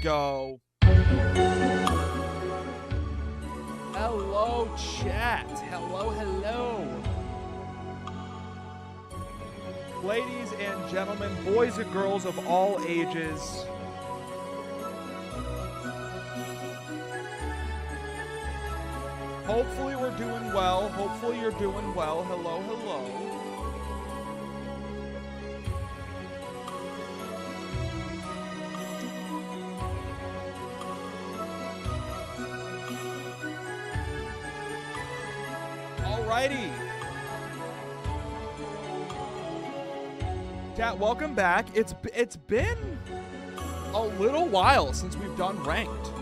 go. Hello, chat. Hello, hello. Ladies and gentlemen, boys and girls of all ages. Hopefully we're doing well. Hopefully you're doing well. Hello, hello. Alrighty. Chat, welcome back. It's been a little while since we've done ranked.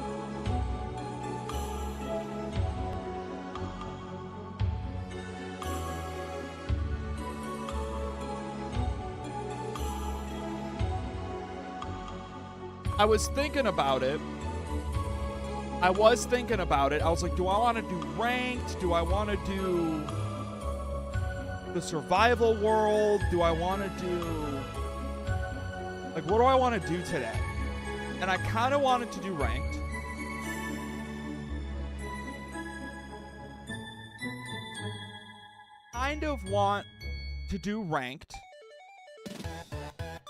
I was thinking about it. I was like, do I want to do ranked? Do I want to do the survival world? Do I want to do... Like, what do I want to do today? And I kind of wanted to do ranked. Kind of want to do ranked.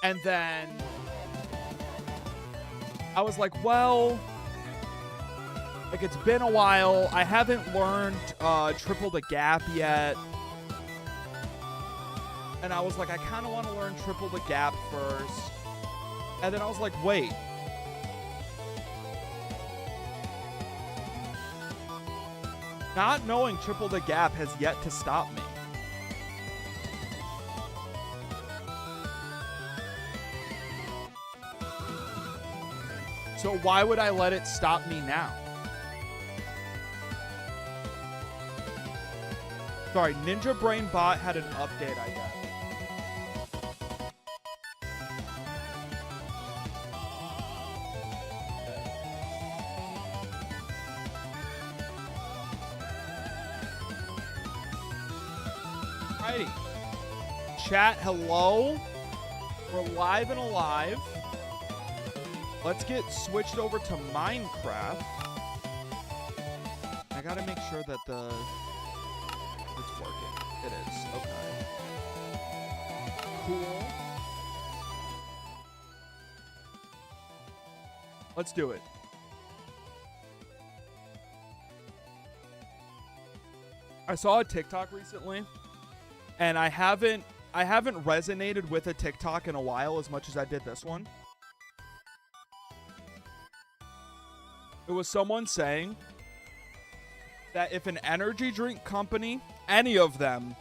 And then I was like, well, like, it's been a while. I haven't learned triple the gap yet. And I was like, I kind of want to learn triple the gap first. And then I was like, wait. Not knowing triple the gap has yet to stop me. So why would I let it stop me now? Sorry, Ninja Brain Bot had an update, I guess. Alrighty. Chat, hello. We're live and alive. Let's get switched over to Minecraft. I gotta make sure that it's working. It is. Okay. Cool. Let's do it. I saw a TikTok recently, and I haven't resonated with a TikTok in a while as much as I did this one. It was someone saying that if an energy drink company, any of them,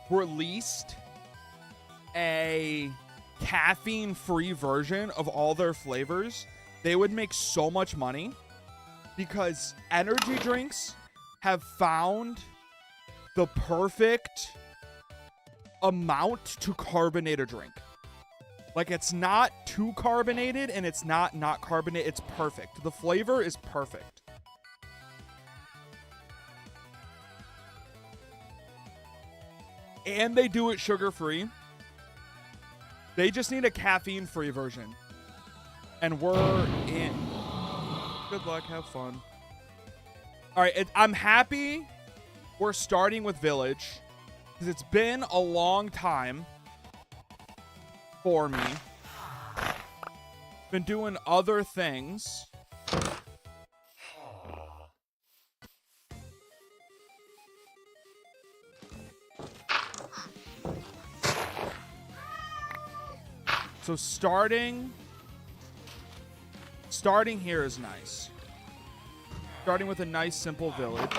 released a caffeine-free version of all their flavors, they would make so much money because energy drinks have found the perfect amount to carbonate a drink. Like, it's not too carbonated and it's not carbonated. It's perfect. The flavor is perfect. And they do it sugar-free. They just need a caffeine-free version. And we're in. Good luck. Have fun. All right. I'm happy we're starting with Village because it's been a long time for me. Been doing other things. So starting here is nice. Starting with a nice simple village.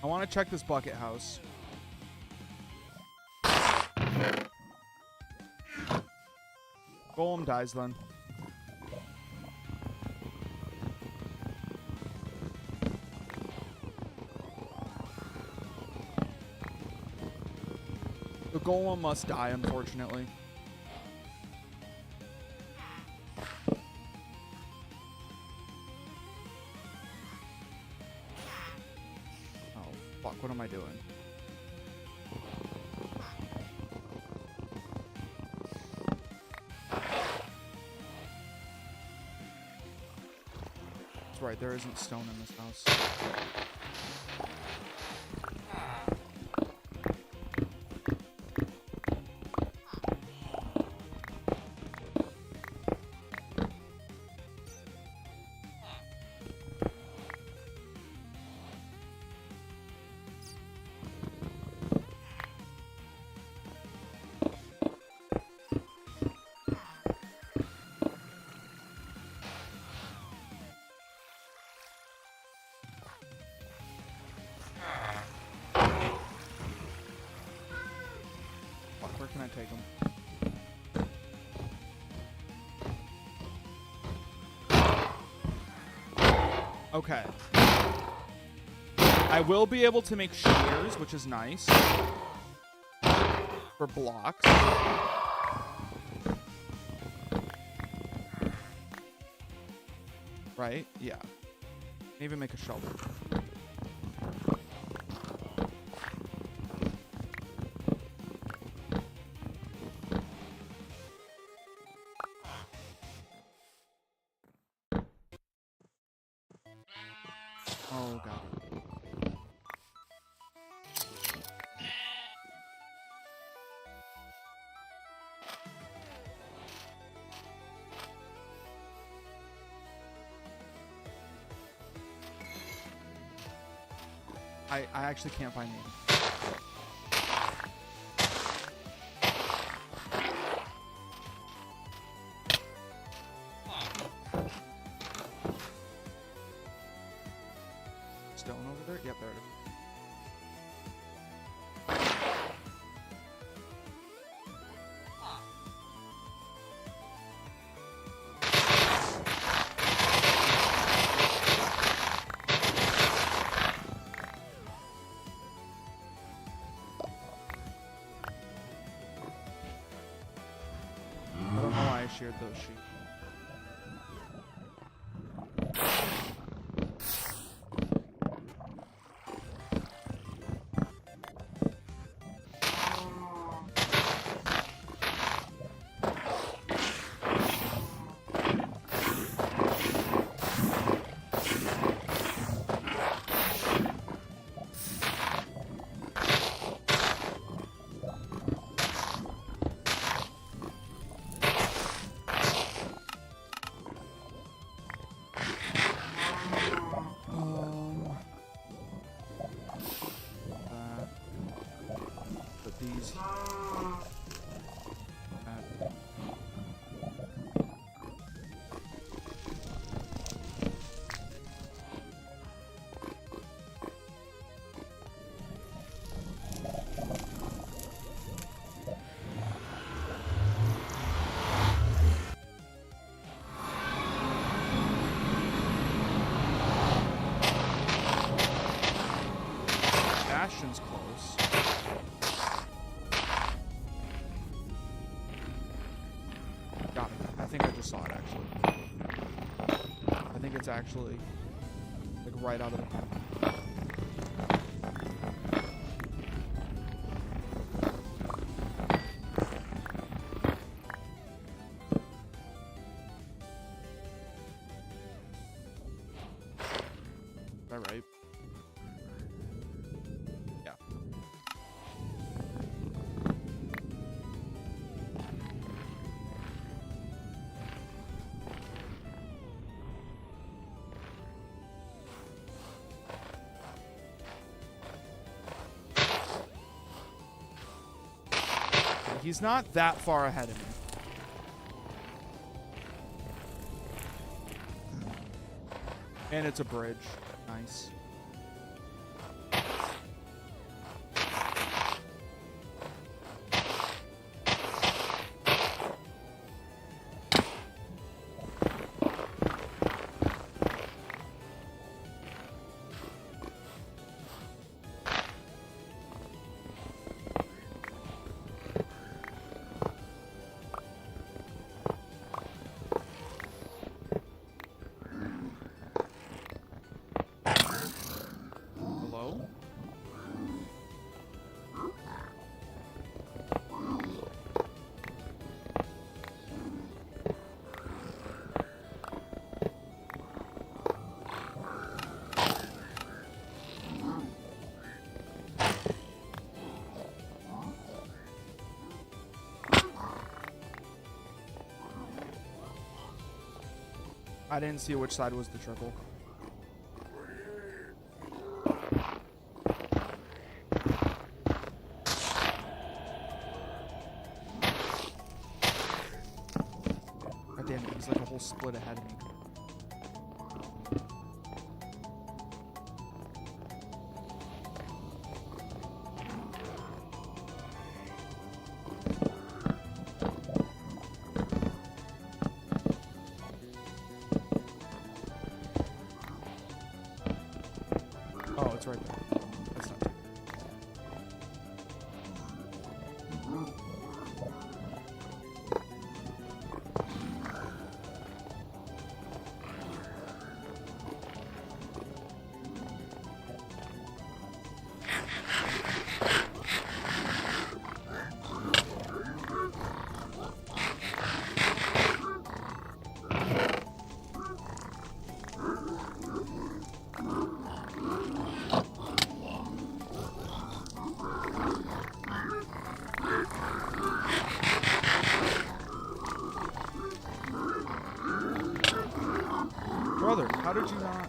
I want to check this bucket house. Golem dies then. The golem must die, unfortunately. Fuck, what am I doing? That's right, there isn't stone in this house. Where can I take them? Okay. I will be able to make shears, which is nice. For blocks. Right? Yeah. Maybe make a shovel. Oh, God. I actually can't find these. Stone over there? Yep, there it is. I don't know why I shared those sheep. Put these. Bastion's close. Got it. I think I just saw it actually. I think it's actually like right out of the park. All right. Yeah. He's not that far ahead of me. And it's a bridge. Nice. I didn't see which side was the triple. God damn it, he's like a whole split ahead of me. Oh, it's right there. That's not too bad. Brother, how did you not?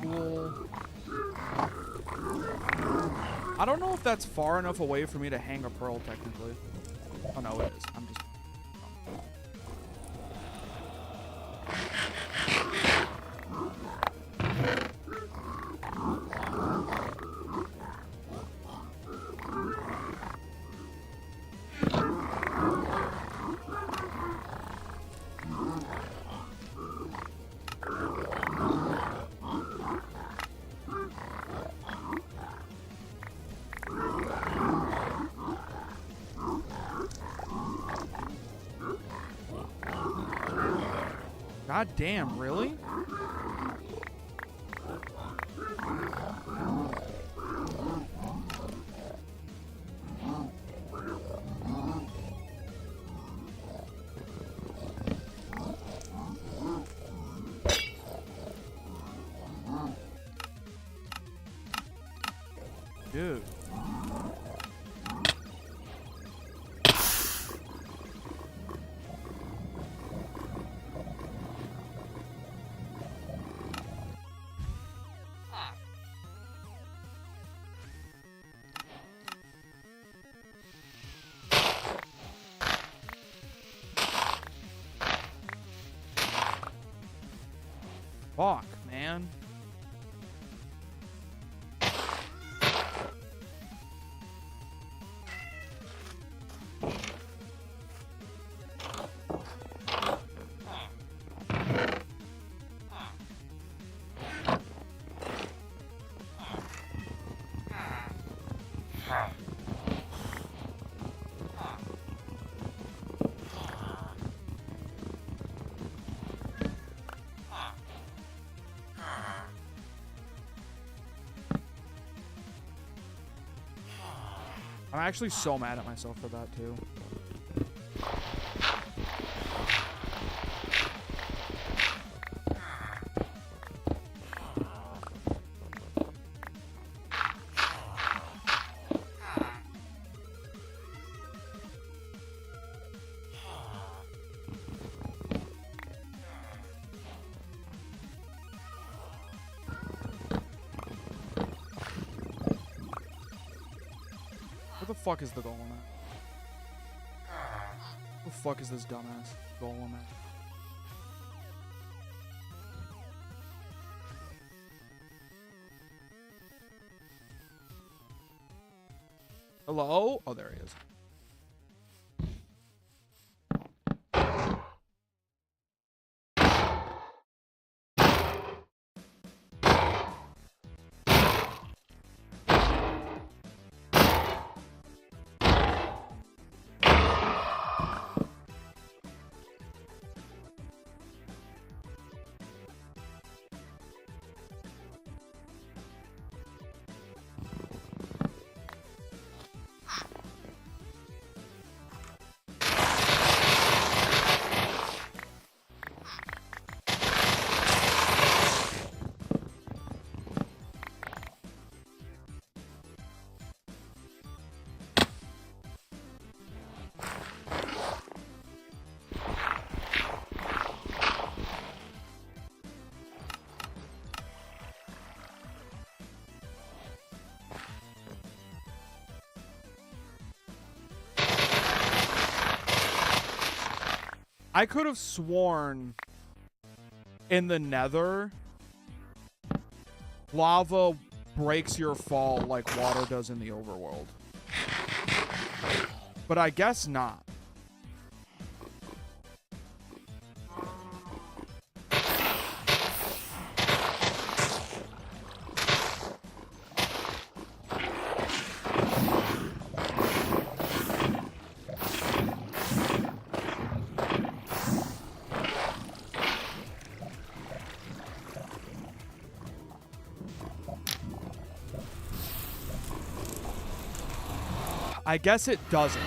Cool. I don't know if that's far enough away for me to hang a pearl, technically. Oh, no, it is. I'm just... God damn, really? Dude. Fuck, man. I'm actually so mad at myself for that, too. Where the fuck is the golem at? Where the fuck is this dumbass golem at? Hello? Oh, there he is. I could have sworn in the Nether, lava breaks your fall like water does in the overworld. But I guess not. I guess it doesn't.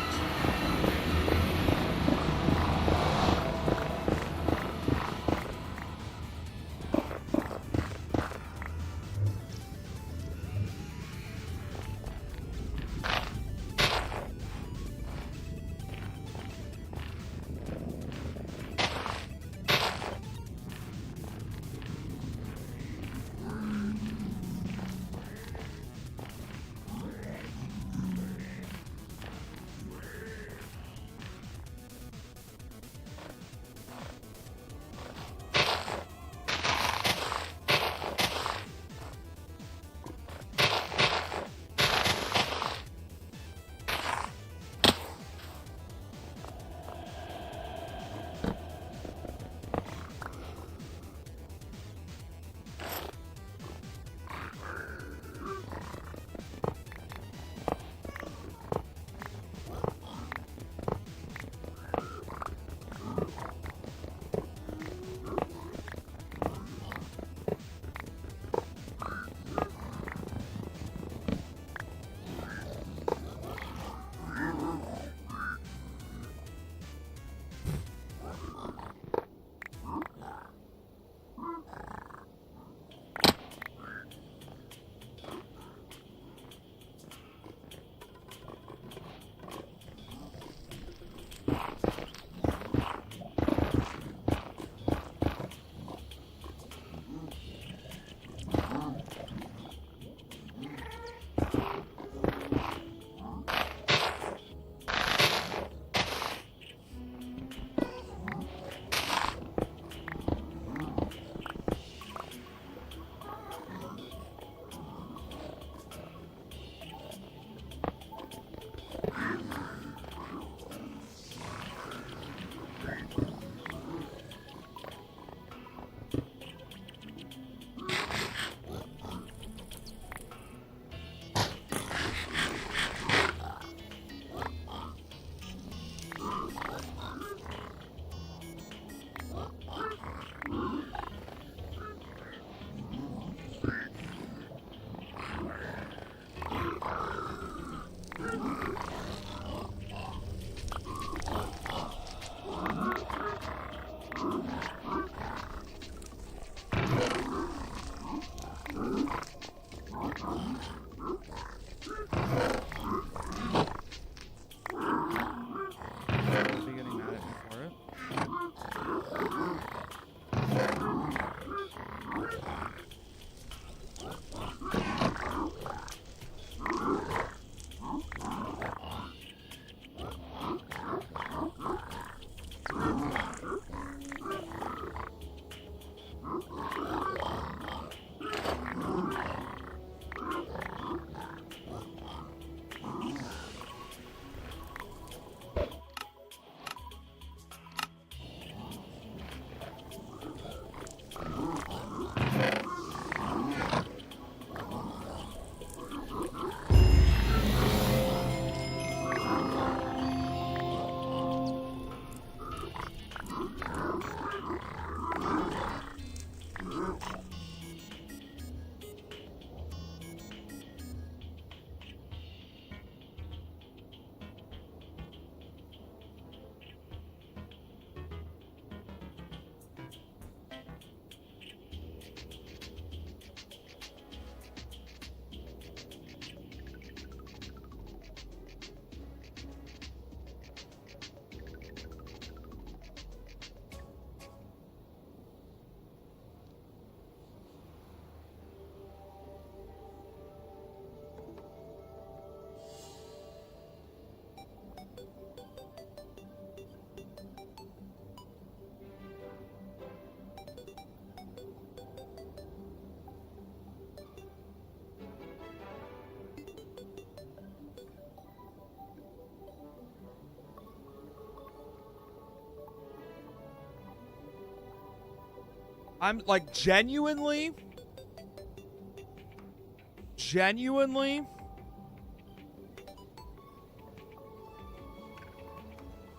I'm like genuinely.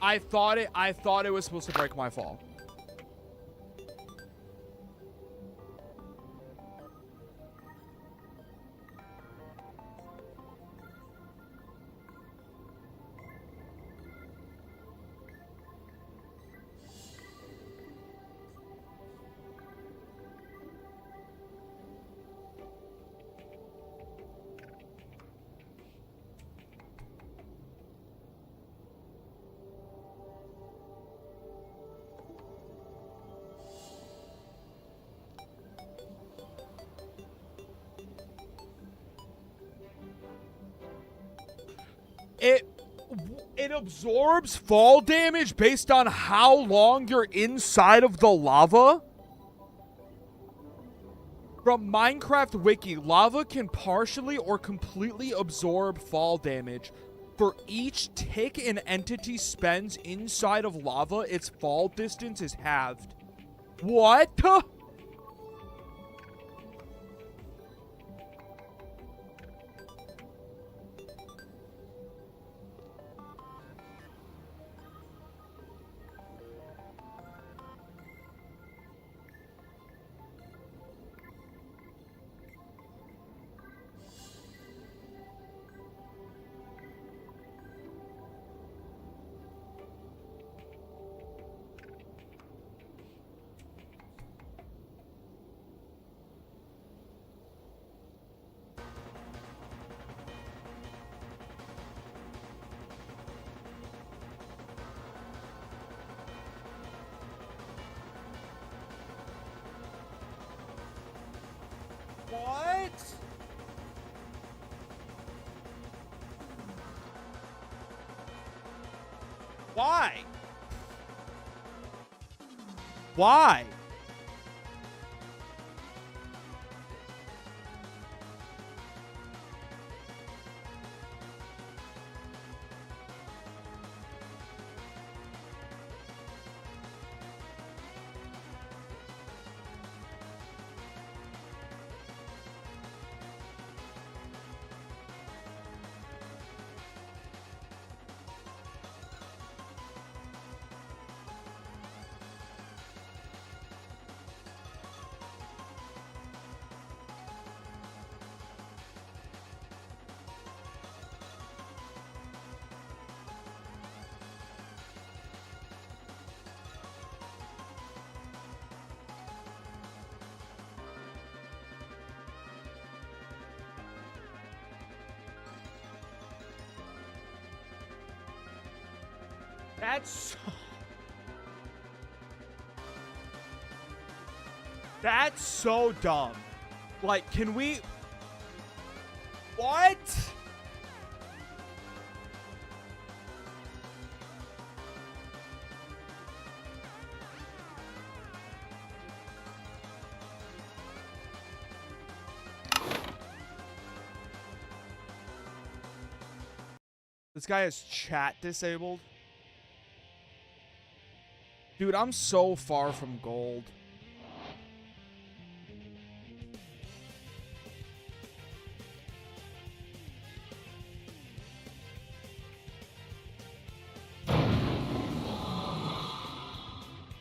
I thought it was supposed to break my fall. It absorbs fall damage based on how long you're inside of the lava. From Minecraft Wiki, lava can partially or completely absorb fall damage. For each tick an entity spends inside of lava, its fall distance is halved. What? What? Why? Why? That's so dumb. Like, can we... What? This guy has chat disabled. Dude, I'm so far from gold.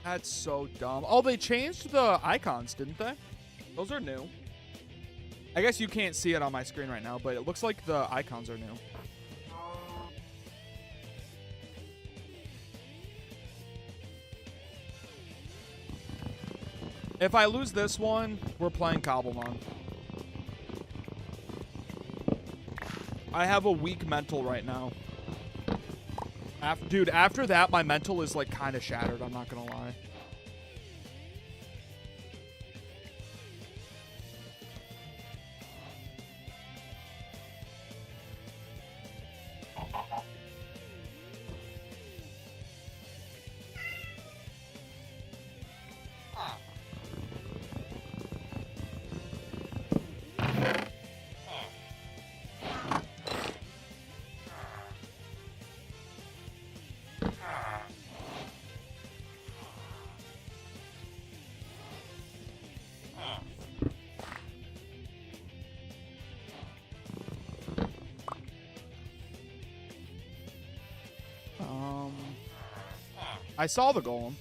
That's so dumb. Oh, they changed the icons, didn't they? Those are new. I guess you can't see it on my screen right now, but it looks like the icons are new. If I lose this one, we're playing Cobblemon. I have a weak mental right now. Dude, after that, my mental is like kind of shattered, I'm not gonna lie. I saw the golem.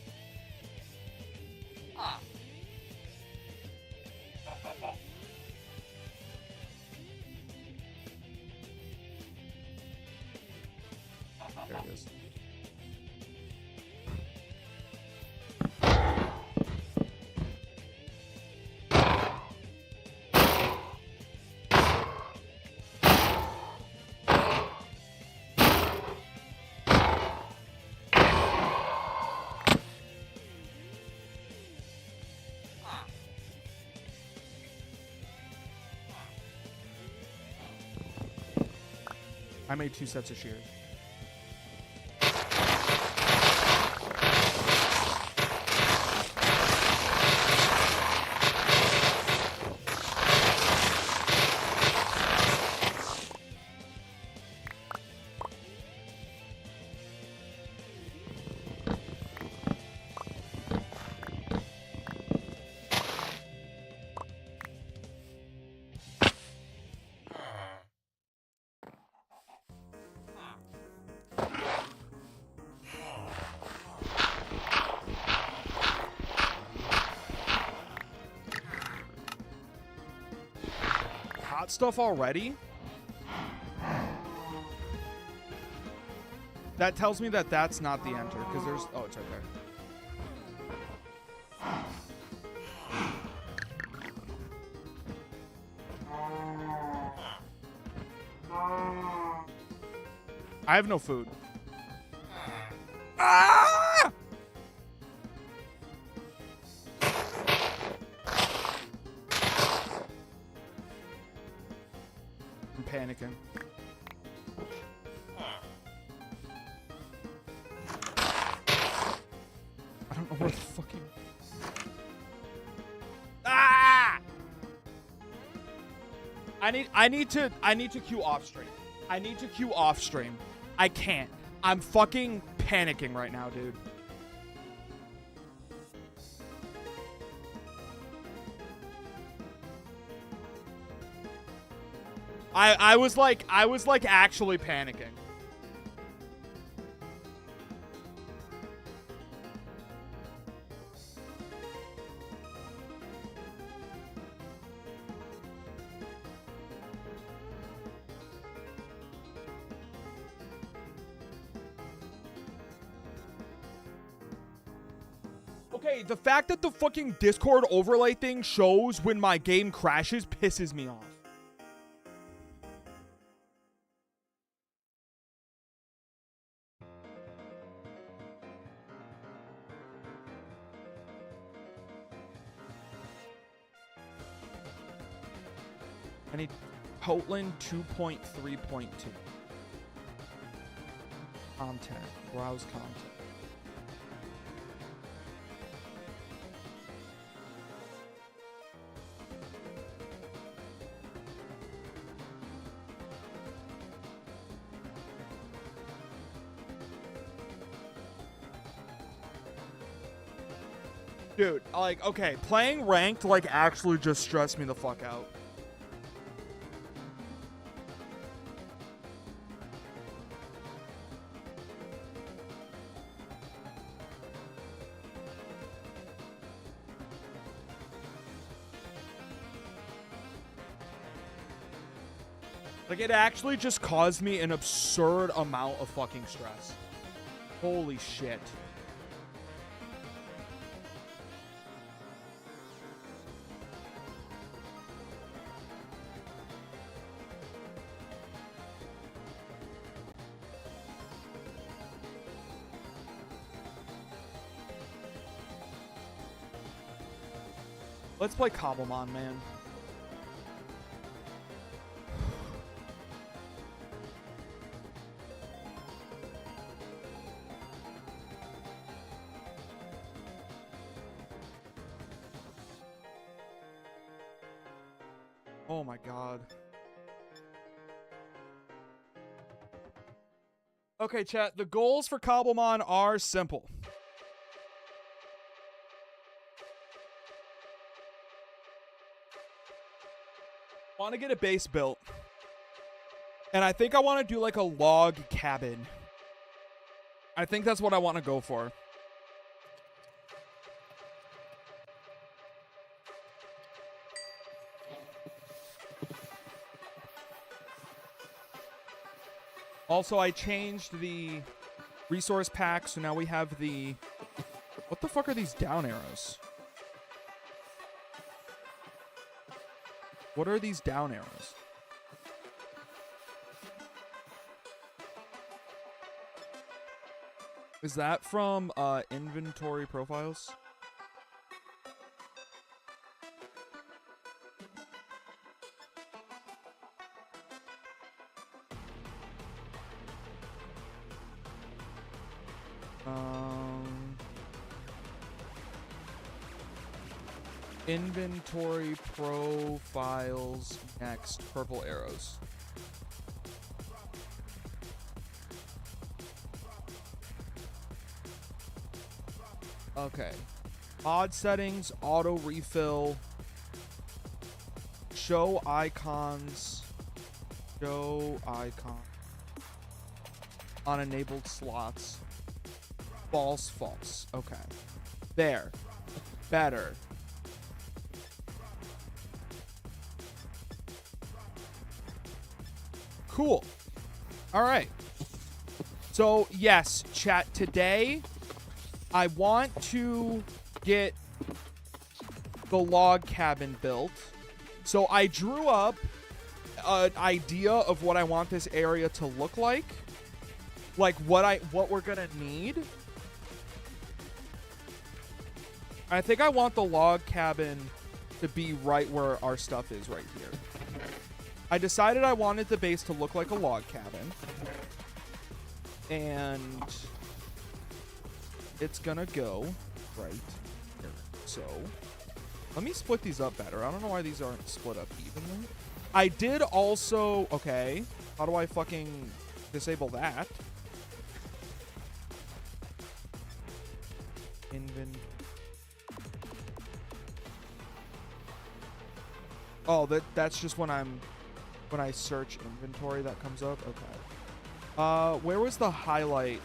There it is. I made 2 sets of shears. Hot stuff already? That tells me that that's not the enter, because there's... Oh, it's right there. I have no food. Ah! I'm panicking. I don't know where the fucking... Ah! I need to queue off stream. I need to queue off stream. I can't. I'm fucking panicking right now, dude. I was like actually panicking. Okay, the fact that the fucking Discord overlay thing shows when my game crashes pisses me off. I need Potland 2.3.2. Content. Browse content. Dude, like, okay, playing ranked, like, actually just stressed me the fuck out. Like, it actually just caused me an absurd amount of fucking stress. Holy shit. Let's play Cobblemon, man. Oh my god. Okay, chat. The goals for Cobblemon are simple. Want to get a base built. And I think I want to do like a log cabin. I think that's what I want to go for. Also, I changed the resource pack, so now we have the... What the fuck are these down arrows? What are these down arrows? Is that from inventory profiles? Inventory profiles next. Purple arrows. Okay. Mod settings, auto refill, show icons, show icon on enabled slots. False, false. Okay. There. Better. Cool. All right. So, yes, chat, today I want to get the log cabin built. So I drew up an idea of what I want this area to look like what we're gonna need. I think I want the log cabin to be right where our stuff is right here. I decided I wanted the base to look like a log cabin. And it's gonna go right here. So let me split these up better. I don't know why these aren't split up evenly. I did also... Okay. How do I fucking disable that? Oh, that's just when I search inventory that comes up. Okay. Where was the highlight?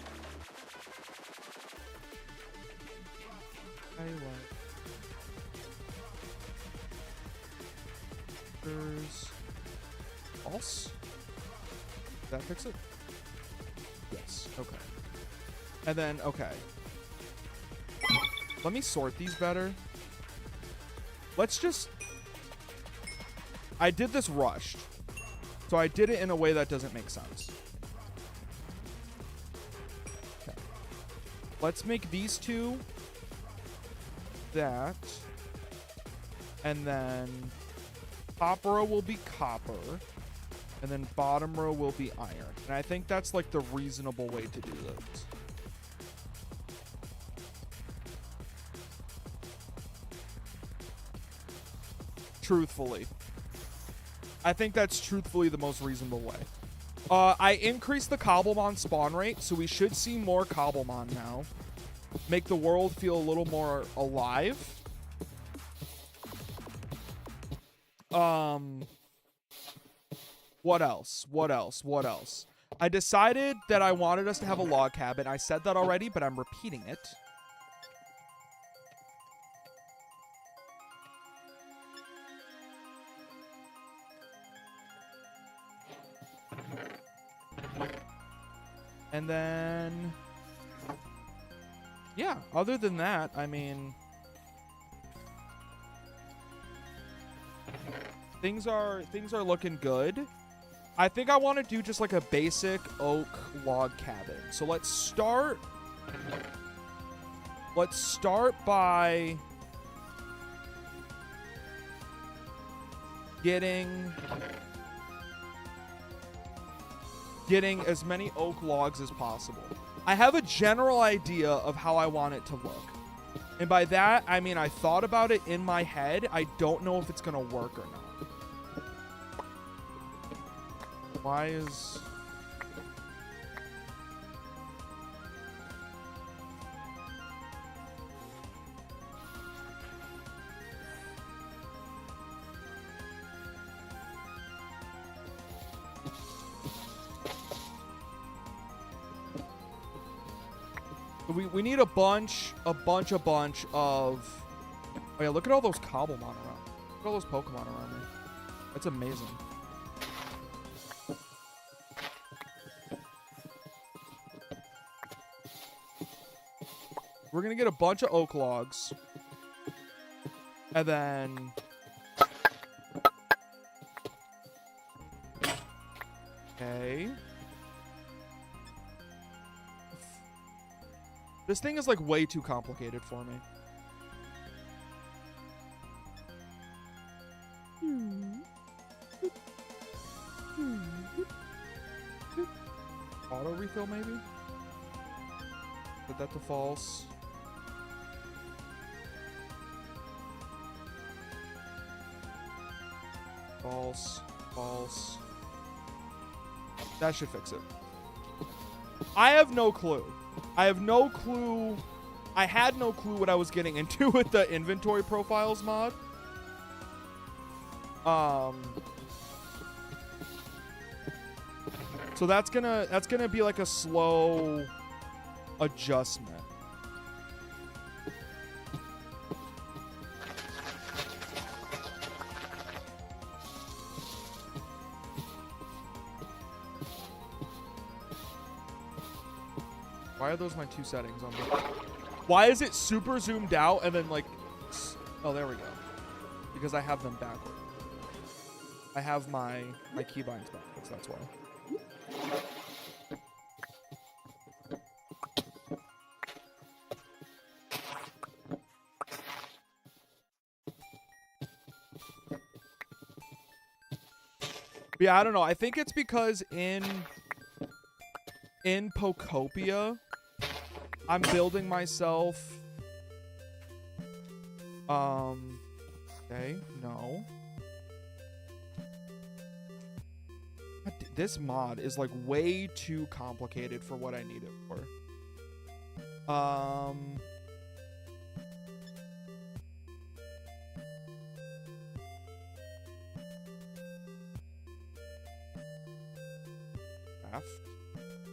False? Did that fix it? Yes. Okay. And then, okay. Let me sort these better. Let's just... I did this rushed. So I did it in a way that doesn't make sense. Okay. Let's make these two that. And then top row will be copper. And then bottom row will be iron. And I think that's like the reasonable way to do this. Truthfully. I think that's truthfully the most reasonable way. I increased the Cobblemon spawn rate, so we should see more Cobblemon now. Make the world feel a little more alive. What else? What else? What else? I decided that I wanted us to have a log cabin. I said that already, but I'm repeating it. And then, yeah, other than that, I mean, things are looking good. I think I want to do just like a basic oak log cabin. So let's start by getting as many oak logs as possible. I have a general idea of how I want it to look. And by that, I mean I thought about it in my head. I don't know if it's going to work or not. Why is... We need a bunch of... Oh yeah, look at all those Cobblemon around. Look at all those Pokemon around me. That's amazing. We're going to get a bunch of oak logs. And then... Okay. This thing is like way too complicated for me. Auto refill maybe? Put that to false. False. False. That should fix it. I have no clue. I have no clue. I had no clue what I was getting into with the inventory profiles mod. So that's gonna be like a slow adjustment. Why are those my two settings on the... Why is it super zoomed out and then like... Oh, there we go. Because I have them backward. I have my keybinds backwards, that's why. But yeah, I don't know. I think it's because in Pocopia, I'm building myself. Okay, no. This mod is like way too complicated for what I need it for.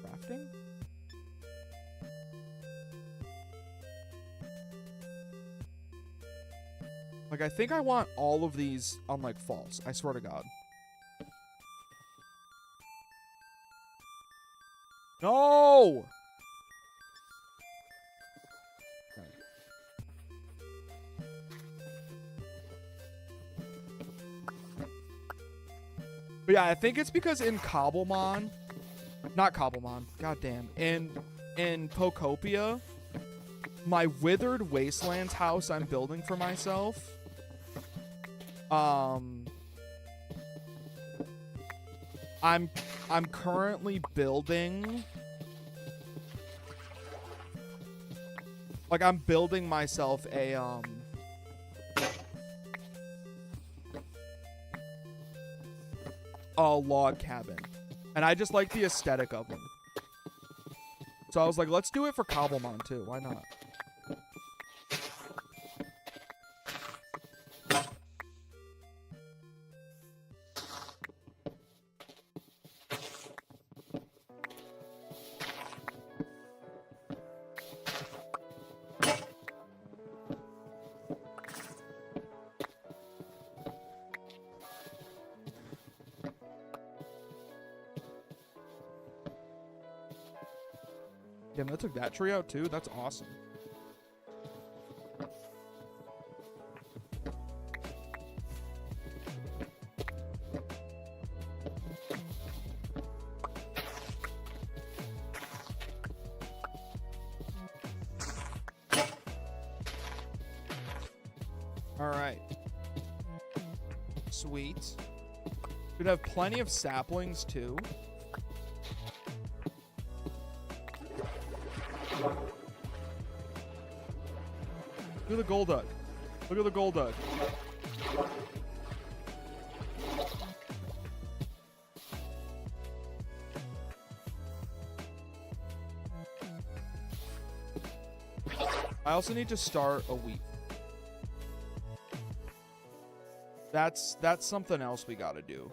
Crafting? Like, I think I want all of these on, like, false. I swear to God. No! Okay. But yeah, I think it's because in Cobblemon... Not Cobblemon. Goddamn. In Pocopia, my Withered Wastelands house I'm building for myself... I'm currently building... Like, I'm building myself a log cabin. And I just like the aesthetic of them. So I was like, let's do it for Cobblemon too. Why not? Damn, that took that tree out too? That's awesome. Alright. Sweet. Should have plenty of saplings too. Look at the gold duck. Look at the gold duck. I also need to start a wheat. That's something else we gotta do.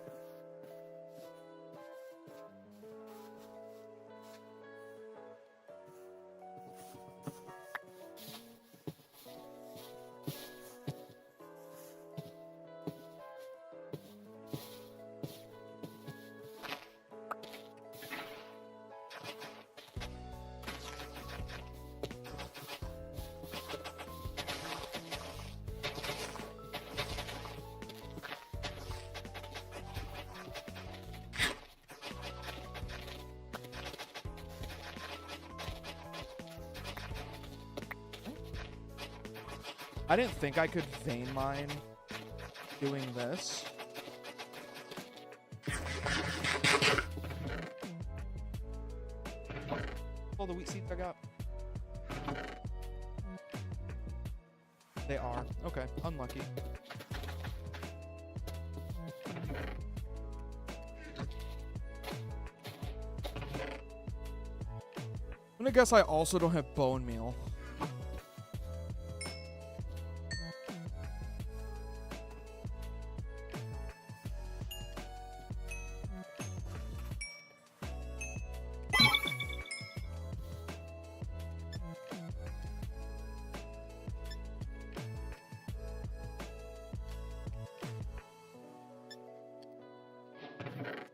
I didn't think I could vein mine doing this. All the wheat seeds I got. They are. Okay, unlucky. I'm gonna guess I also don't have bone meal.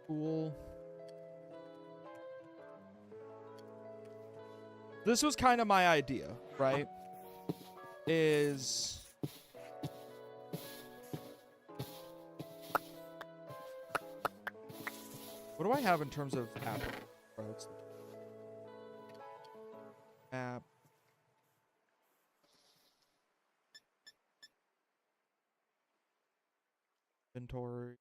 Cool. This was kind of my idea, right? Is what do I have in terms of app? App. Inventory.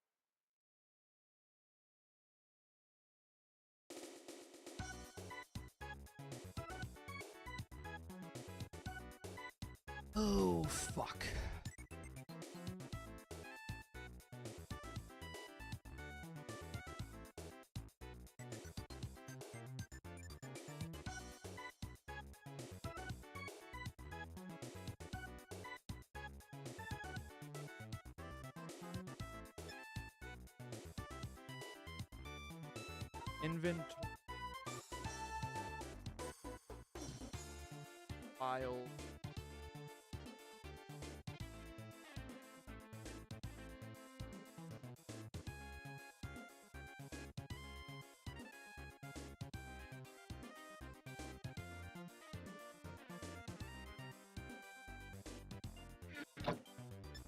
Oh, fuck. Inventory. File.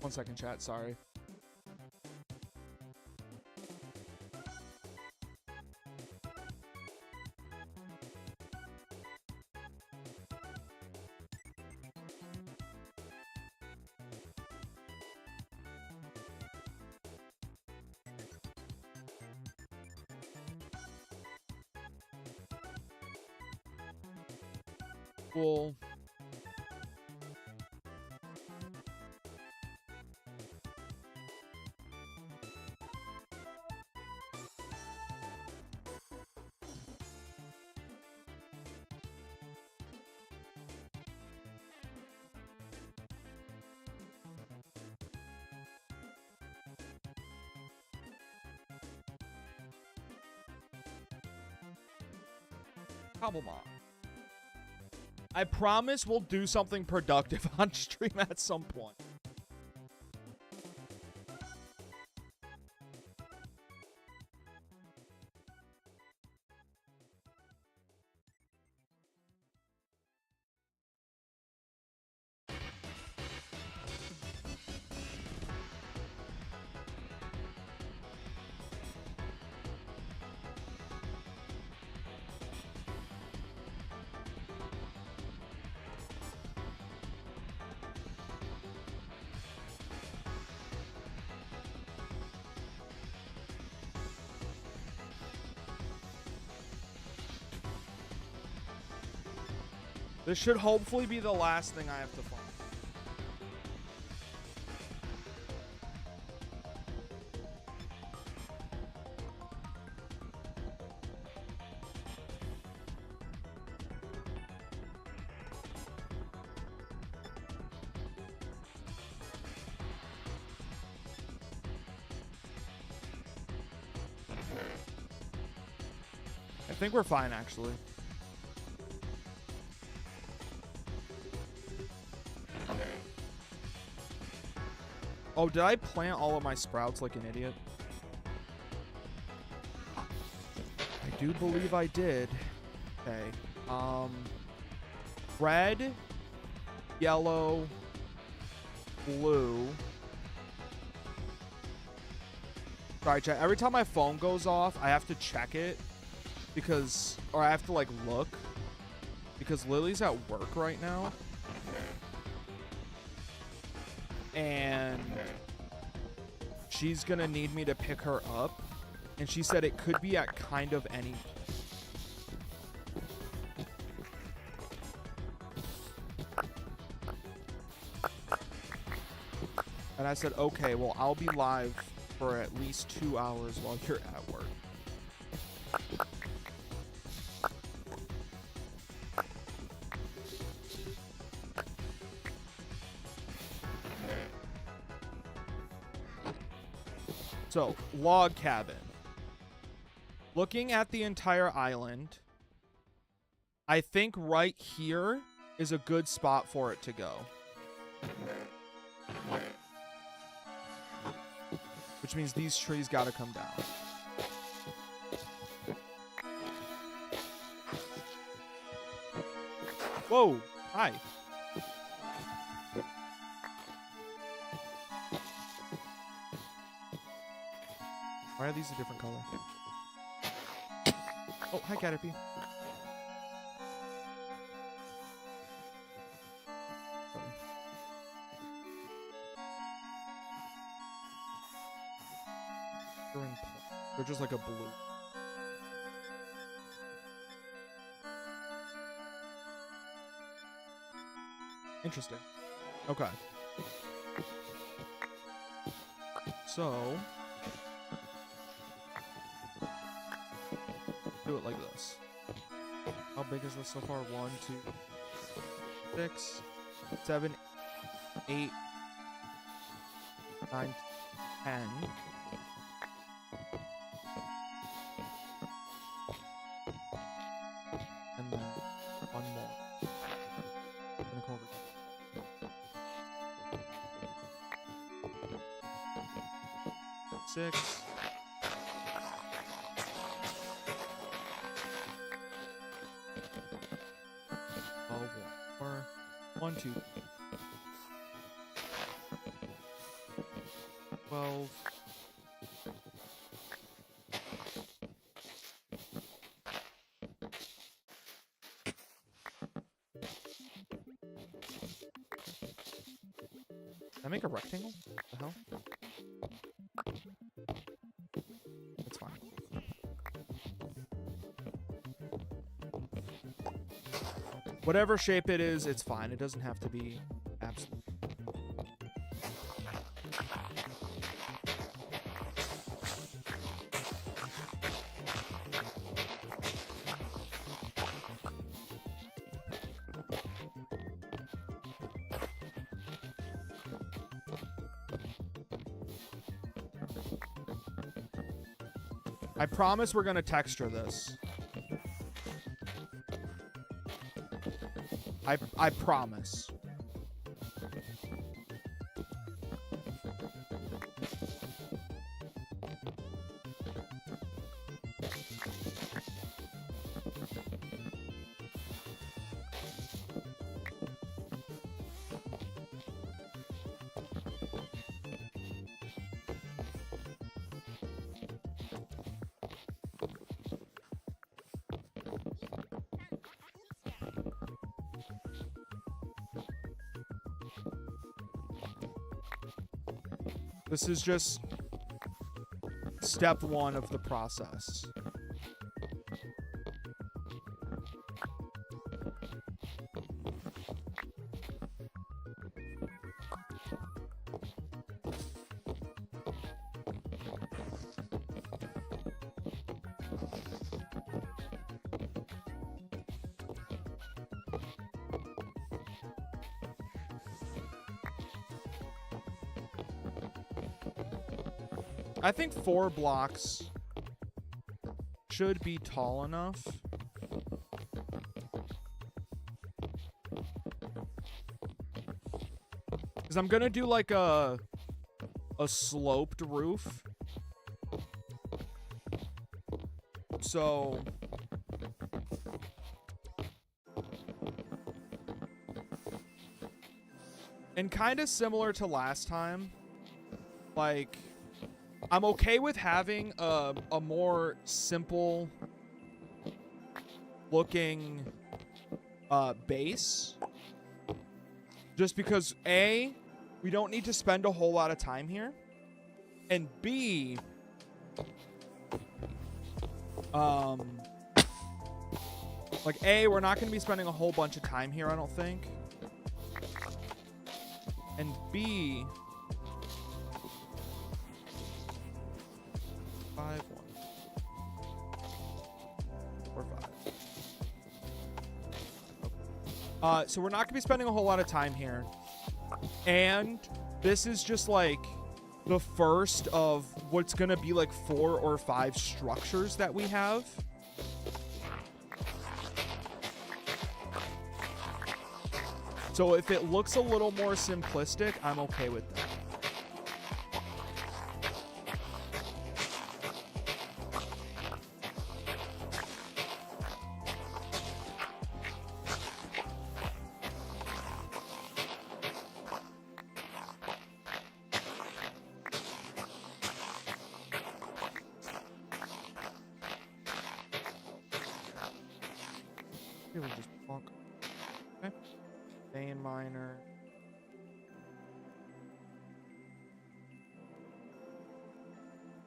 One second, chat. Sorry. Cool. Cobblemon. I promise we'll do something productive on stream at some point. This should hopefully be the last thing I have to find. I think we're fine, actually. Oh, did I plant all of my sprouts like an idiot? I do believe I did. Okay. Red, yellow, blue. Sorry, chat. Every time my phone goes off, I have to check it because, or I have to like look because Lily's at work right now. and she's gonna need me to pick her up. And she said it could be at kind of any. And I said, okay, well, I'll be live for at least 2 hours while you're at work. So, log cabin. Looking at the entire island, I think right here is a good spot for it to go. Which means these trees gotta come down. Whoa! Hi. Why are these a different color? Oh, hi, Caterpie. They're just like a blue. Interesting. Okay. So do it like this. How big is this so far? 1, 2, 6, 7, 8, 9, 10. And then one more. I'm gonna go over here. 6. Or 1, 2. 12. Can I make a rectangle? What the hell? That's fine. Whatever shape it is, it's fine. It doesn't have to be absolute. I promise we're gonna texture this. I promise. This is just step 1 of the process. I think 4 blocks should be tall enough. Because I'm going to do like a sloped roof. So and kind of similar to last time, like I'm okay with having a more simple looking base, just because A, we don't need to spend a whole lot of time here. And B, like A, we're not going to be spending a whole bunch of time here, I don't think. And B, 5, 1, 4, 5. So we're not going to be spending a whole lot of time here. And this is just like the first of what's going to be like 4 or 5 structures that we have. So if it looks a little more simplistic, I'm okay with that. Here we just plonk. Okay. Vein miner.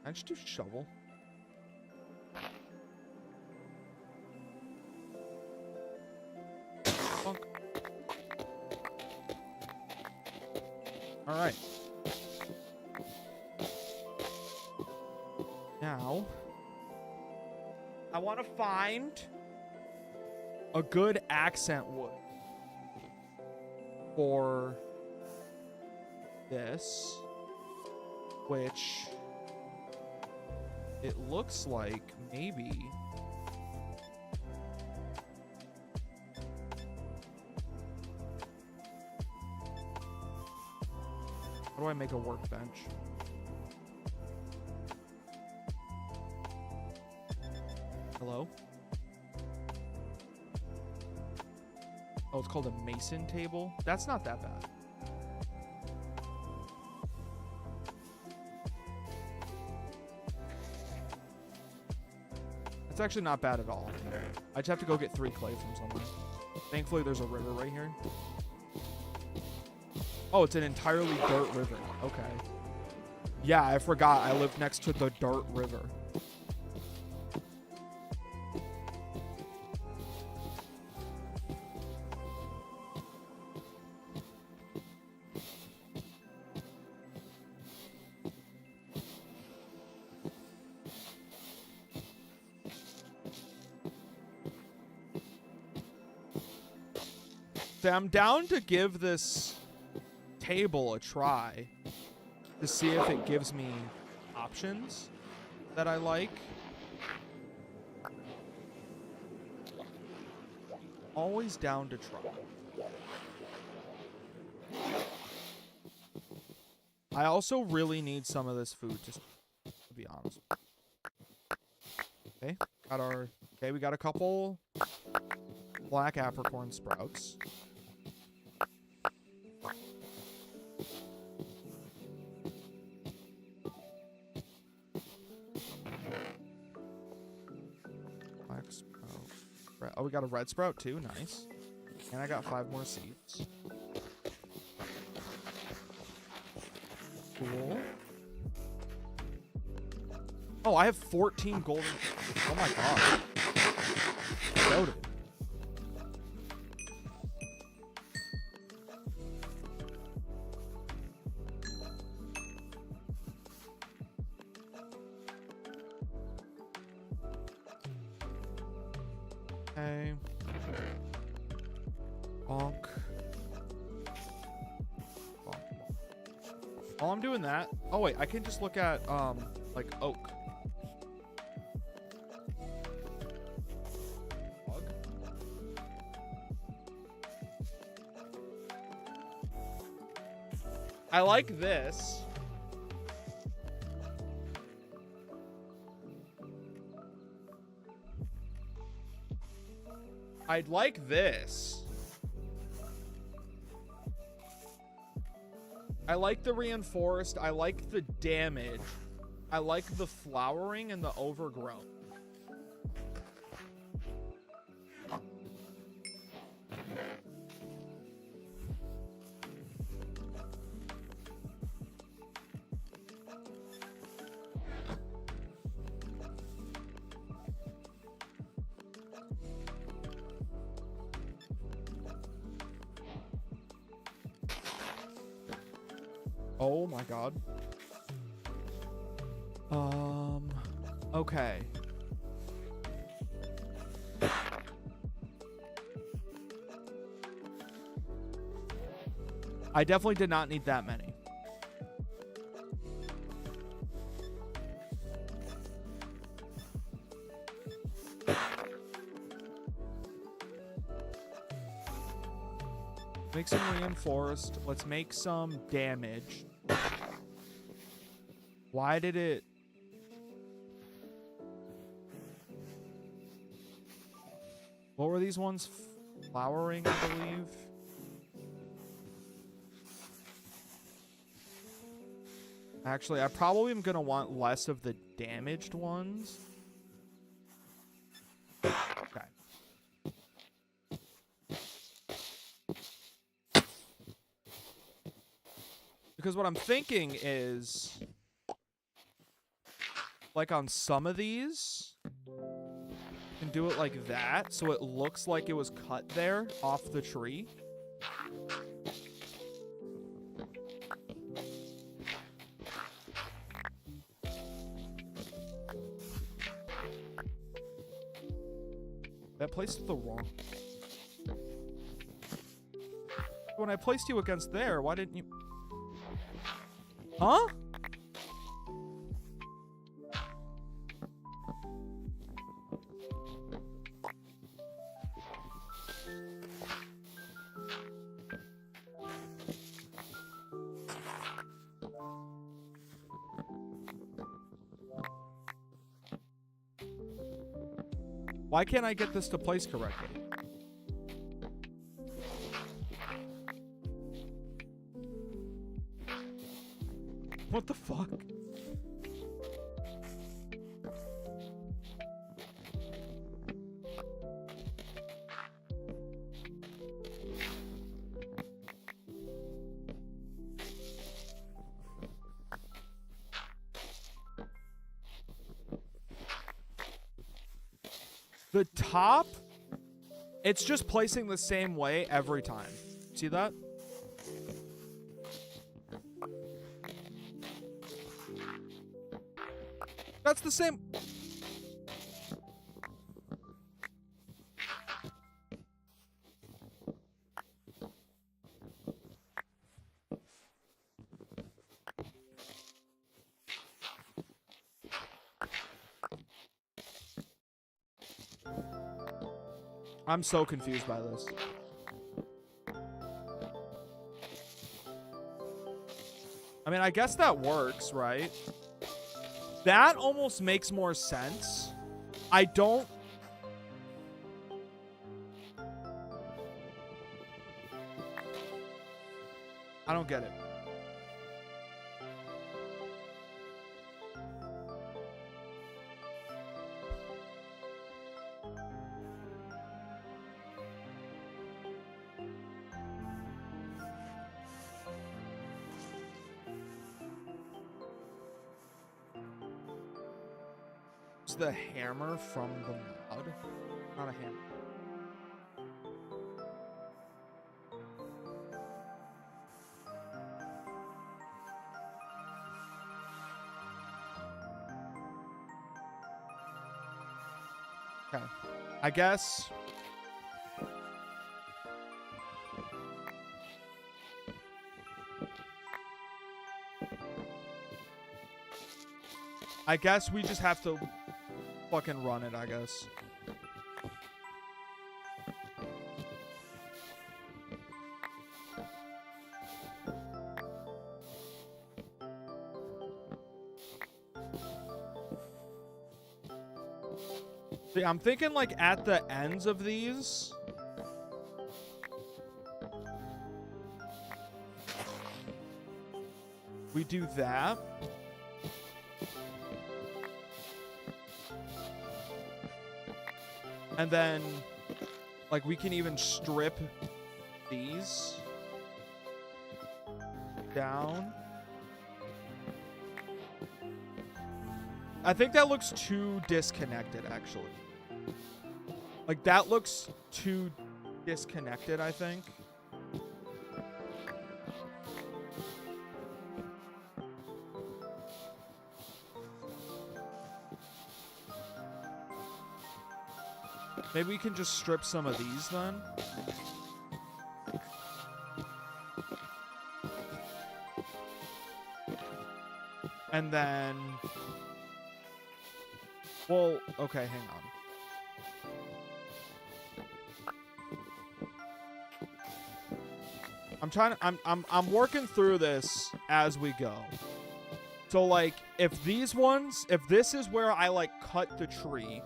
I just do shovel. Plonk. All right. Now, I want to find a good accent wood for this, which it looks like maybe how do I make a workbench? Hello? Oh, it's called a mason table. That's not that bad. It's actually not bad at all. I just have to go get 3 clay from somewhere. Thankfully, there's a river right here. Oh, it's an entirely dirt river. Okay. Yeah, I forgot. I live next to the dirt river. So I'm down to give this table a try to see if it gives me options that I like. Always down to try. I also really need some of this food to be honest. Okay, we got a couple black apricorn sprouts. Oh, we got a red sprout too. Nice. And I got 5 more seeds. Cool. Oh, I have 14 golden. Oh my god. Loaded. Okay. Bonk. Bonk. While I'm doing that, oh wait, I can just look at like oak. Bug. I like this. I'd like this. I like the reinforced. I like the damage. I like the flowering and the overgrown. Oh my god. Okay. I definitely did not need that many. Make some reinforced. Let's make some damage. Why did it... What were these ones? Flowering, I believe. Actually, I probably am going to want less of the damaged ones. Okay. Because what I'm thinking is, like on some of these, you can do it like that, so it looks like it was cut there off the tree. That placed the wrong... When I placed you against there, why didn't you... Huh? Why can't I get this to place correctly? What the fuck? The top, it's just placing the same way every time. See that? That's the same. I'm so confused by this. I mean, I guess that works, right? That almost makes more sense. I don't... I don't get it. It's the hammer from the mod. Not a hammer. Okay. I guess... we just have to fucking run it, I guess. See, I'm thinking like at the ends of these. We do that. And then, like, we can even strip these down. I think that looks too disconnected, actually. Like, that looks too disconnected, I think. Maybe we can just strip some of these then. And then... Well, okay, hang on. I'm working through this as we go. So like if this is where I like cut the tree,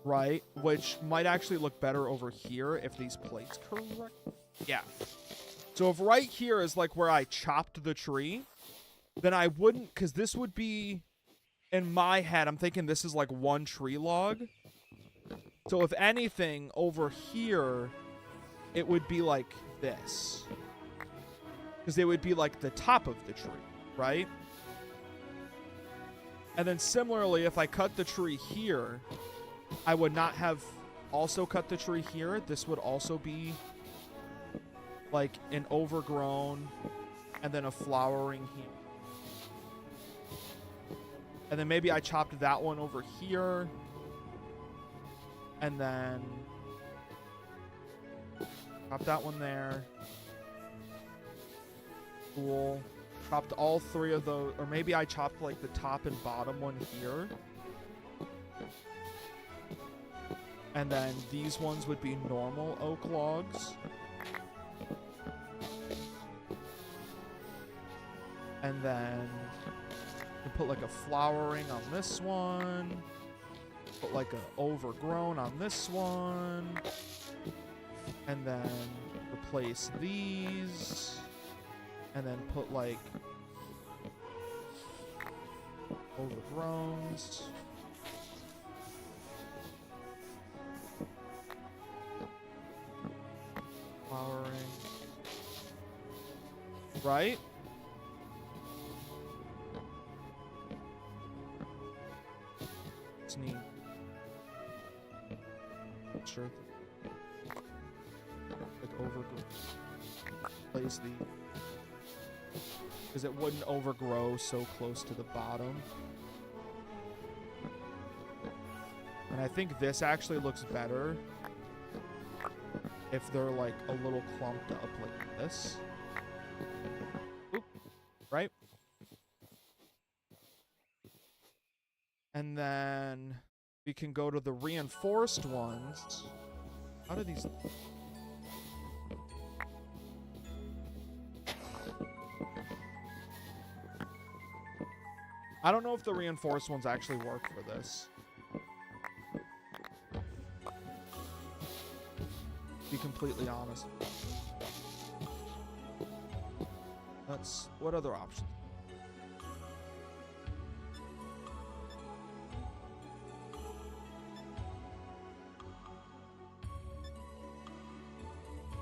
right? Which might actually look better over here if these plates correct. Yeah. So if right here is like where I chopped the tree, then I wouldn't, because this would be, in my head, I'm thinking this is like one tree log. So if anything, over here, it would be like this. Because it would be like the top of the tree, right? And then similarly, if I cut the tree here, I would not have also cut the tree here. This would also be like an overgrown and then a flowering here. And then maybe I chopped that one over here. And then chop that one there. Cool. Chopped all three of those. Or maybe I chopped like the top and bottom one here. And then these ones would be normal oak logs. And then you put like a flowering on this one. Put like an overgrown on this one. And then replace these. And then put like overgrowns. Flowering. Right? It's neat. Sure. Like overgrow. Place the. Because it wouldn't overgrow so close to the bottom. And I think this actually looks better if they're like a little clumped up like this. Oop, right? And then we can go to the reinforced ones. How do these... I don't know if the reinforced ones actually work for this. To be completely honest. That's... What other options?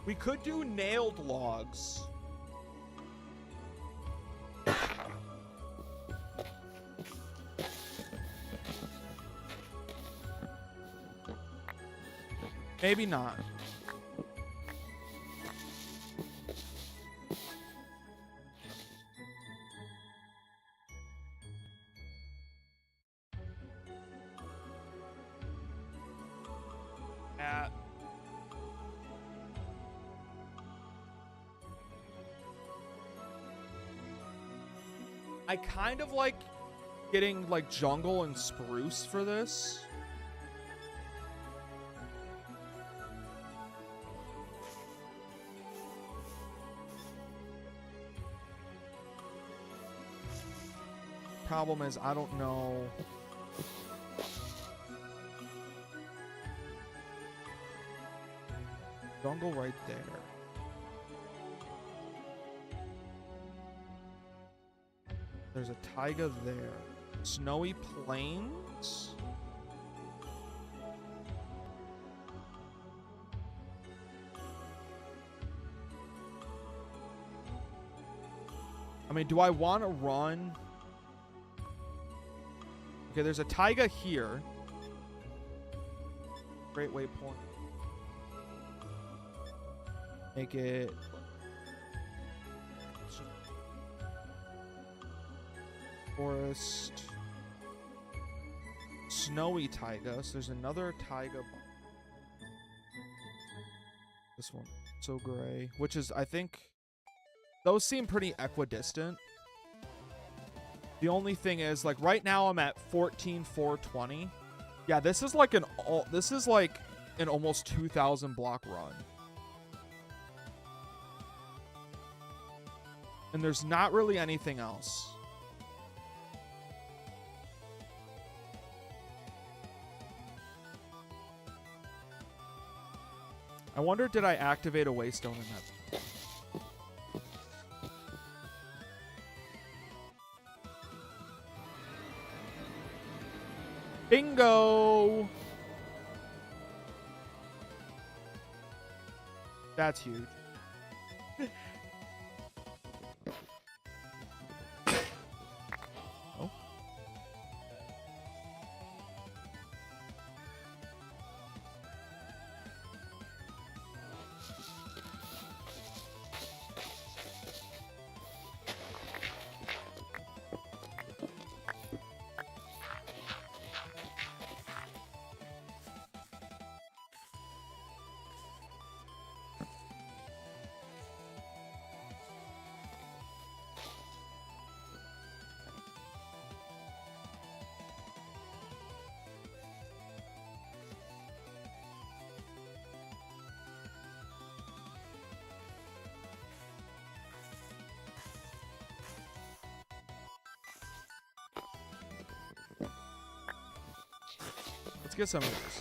We could do nailed logs. Maybe not. I kind of like getting like jungle and spruce for this. Problem is, I don't know. Jungle right there. There's a taiga there. Snowy plains? I mean, do I want to run? Okay, there's a taiga here. Great waypoint. Make it... Forest. Snowy taiga. So there's another taiga. one so gray, which is, I think, those seem pretty equidistant. The only thing is, like, right now I'm at 14,420. Yeah, this is like an almost 2,000 block run. And there's not really anything else. I wonder, did I activate a waystone in that? Bingo! That's huge. Oh. Let's get some of this.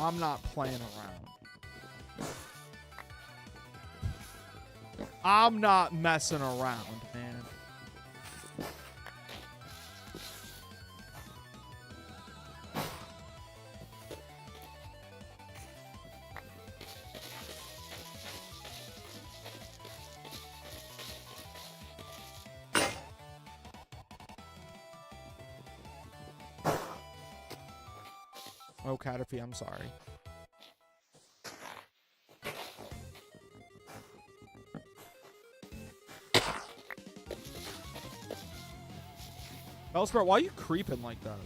I'm not playing around. I'm not messing around, man. Oh, Caterpie, I'm sorry. Bellsprout, why are you creeping like that?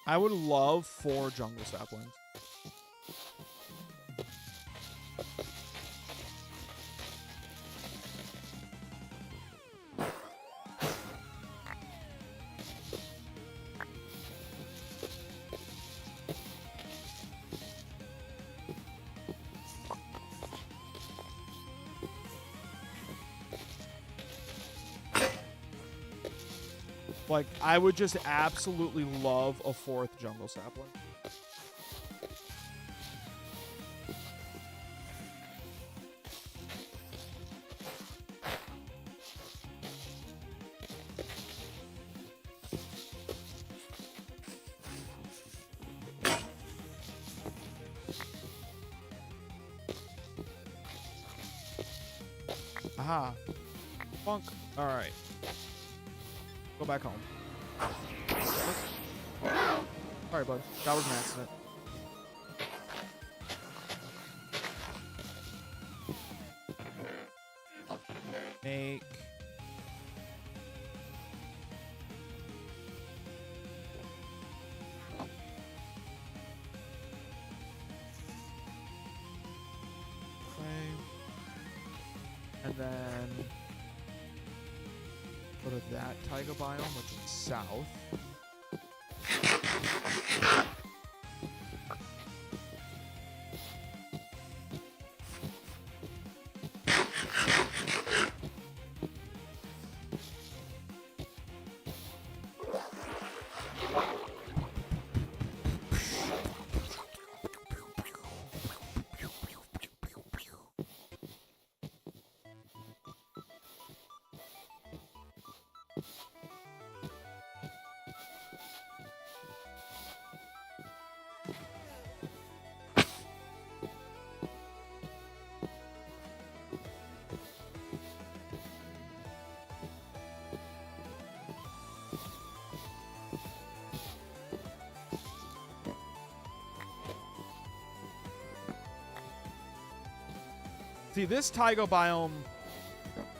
I would love 4 jungle saplings. Like, I would just absolutely love a 4th jungle sapling. Aha. Funk. All right. Go back home. Sorry, bud. That was an accident. Make. Okay. And then go to that taiga biome, which is south. See, this taiga biome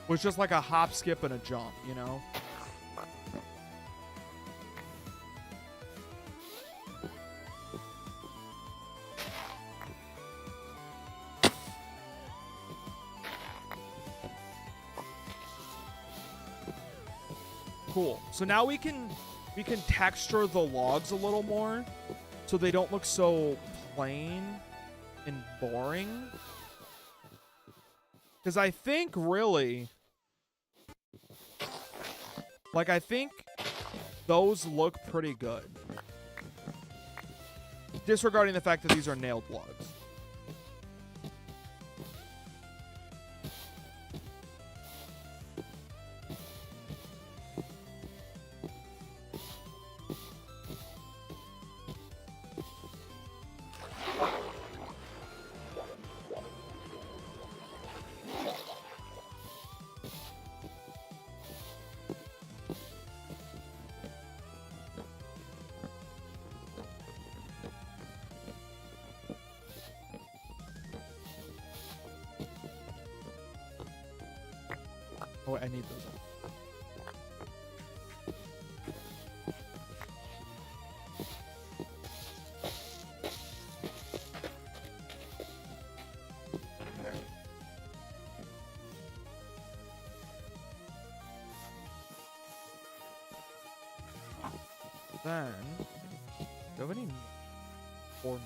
was just like a hop, skip, and a jump, you know? Cool. So now we can texture the logs a little more so they don't look so plain and boring. Because I think really, like, I think those look pretty good. Disregarding the fact that these are nailed logs. Oh, I need those. Then, do you have any more?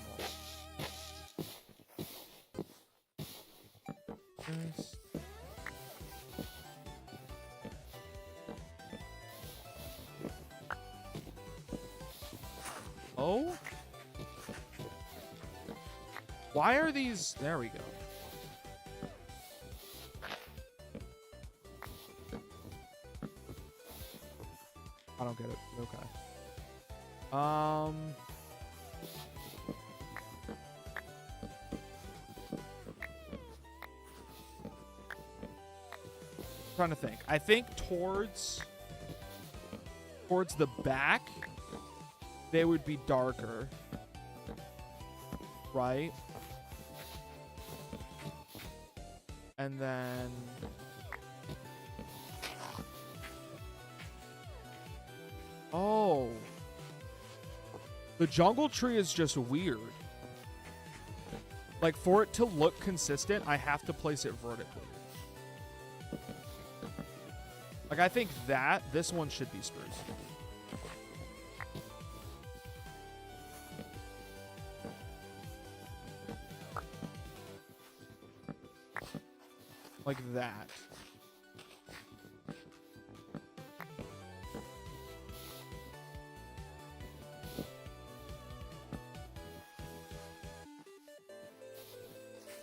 Yes. Oh? Why are these... There we go. I don't get it. Okay. Trying to think. I think towards the back, they would be darker, right? And then oh, the jungle tree is just weird. Like, for it to look consistent, I have to place it vertically. Like, I think that this one should be spruce. Like that.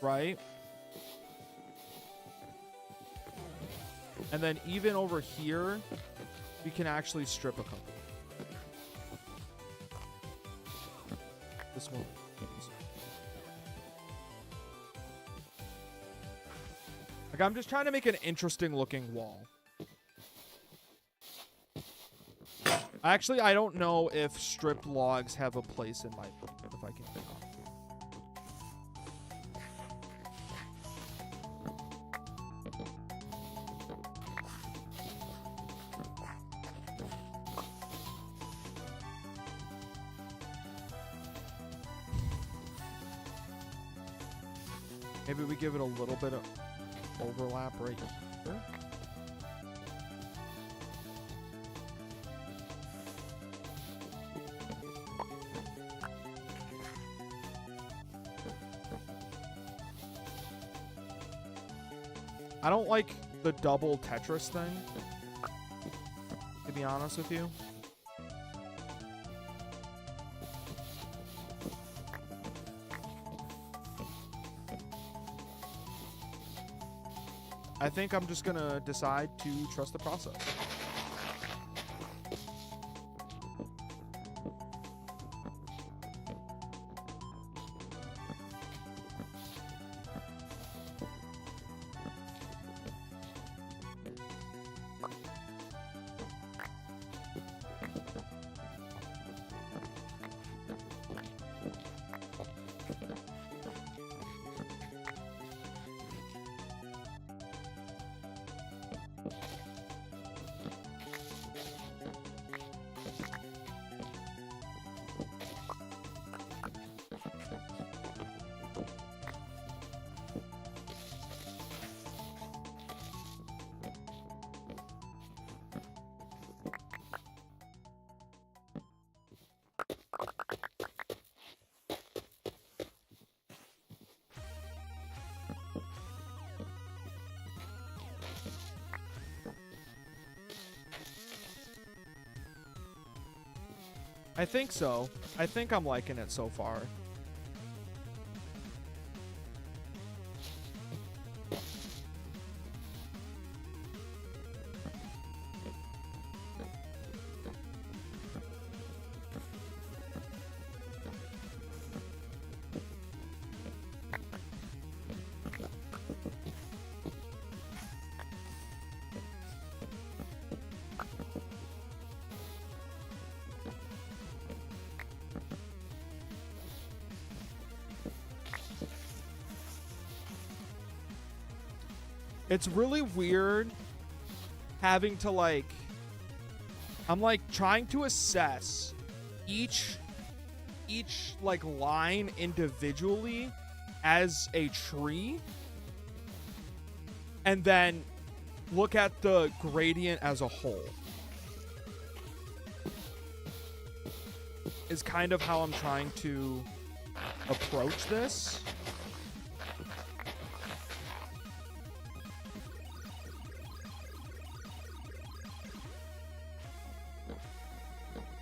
Right? And then even over here, we can actually strip a couple. This one. Like, I'm just trying to make an interesting looking wall. Actually, I don't know if stripped logs have a place in my book, if I can think of. Maybe we give it a little bit of overlap right here. I don't like the double Tetris thing, to be honest with you. I think I'm just gonna decide to trust the process. I think so. I think I'm liking it so far. It's really weird having to like, I'm like trying to assess each like line individually as a tree and then look at the gradient as a whole. Is kind of how I'm trying to approach this.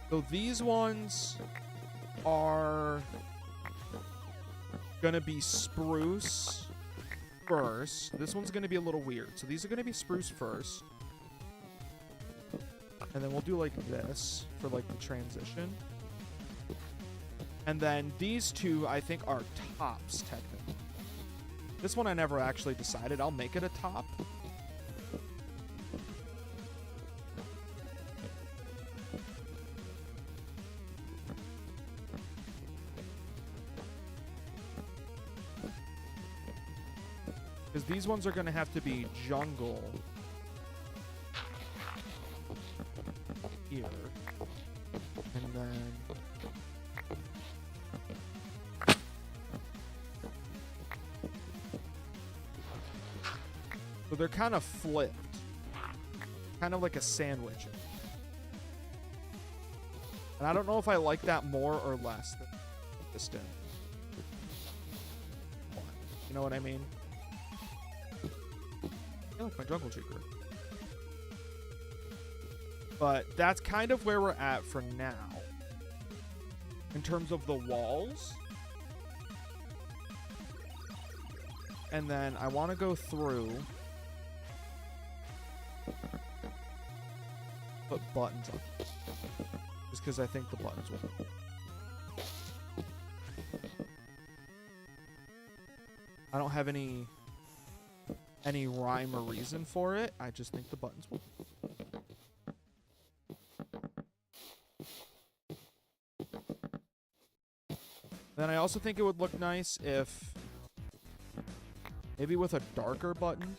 So these ones are gonna be spruce first. This one's gonna be a little weird. So these are gonna be spruce first. And then we'll do like this for like the transition. And then these two I think are tops technically. This one I never actually decided. I'll make it a top. Because these ones are going to have to be jungle here. And then so they're kind of flipped. Kind of like a sandwich. And I don't know if I like that more or less than this did. You know what I mean? I like my jungle cheeker. But that's kind of where we're at for now. In terms of the walls. And then I want to go through. Put buttons on. Just because I think the buttons will. I don't have any rhyme or reason for it. I just think the buttons will. Then I also think it would look nice if maybe with a darker button.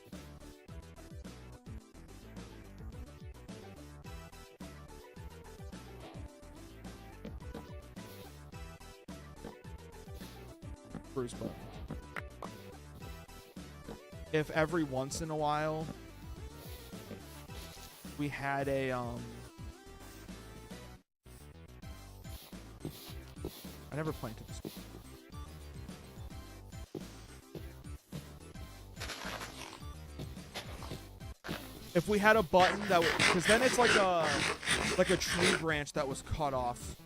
Bruce button. If every once in a while we had a I never planted this. If we had a button that would, because then it's like a tree branch that was cut off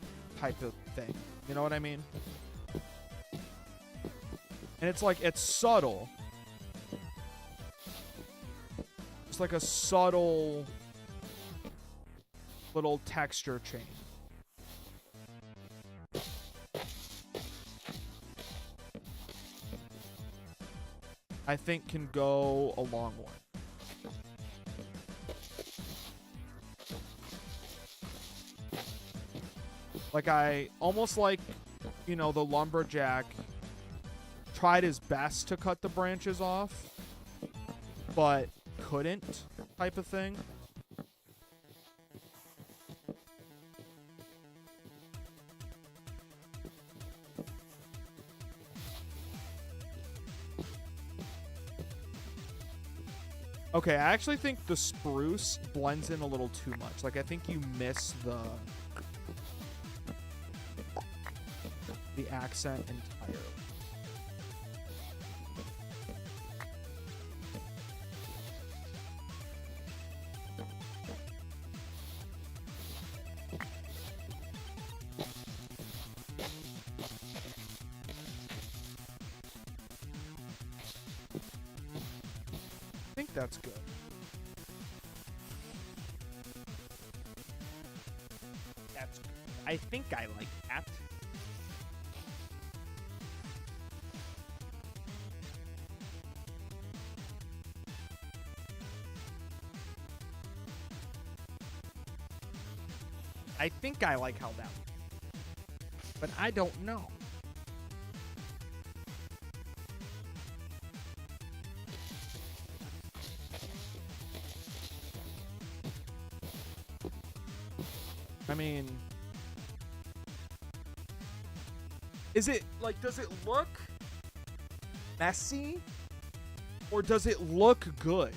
type of thing. You know what I mean? And it's like, it's subtle. It's like a subtle little texture change. I think can go a long way. Like I almost like, you know, the lumberjack tried his best to cut the branches off, but couldn't type of thing. Okay, I actually think the spruce blends in a little too much. Like I think you miss the accent entirely. that's good. That's good. I think I like that. I think I like how that looks. But I don't know. I mean, is it like, does it look messy or does it look good?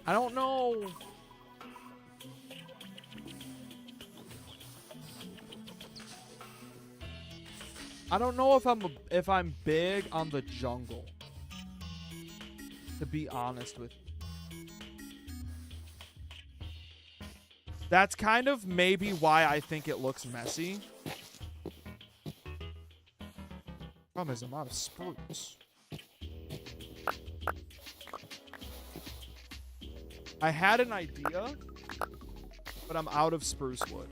I don't know. I don't know if I'm big on the jungle. To be honest with you. That's kind of maybe why I think it looks messy. Problem is I'm out of spruce. I had an idea, but I'm out of spruce wood.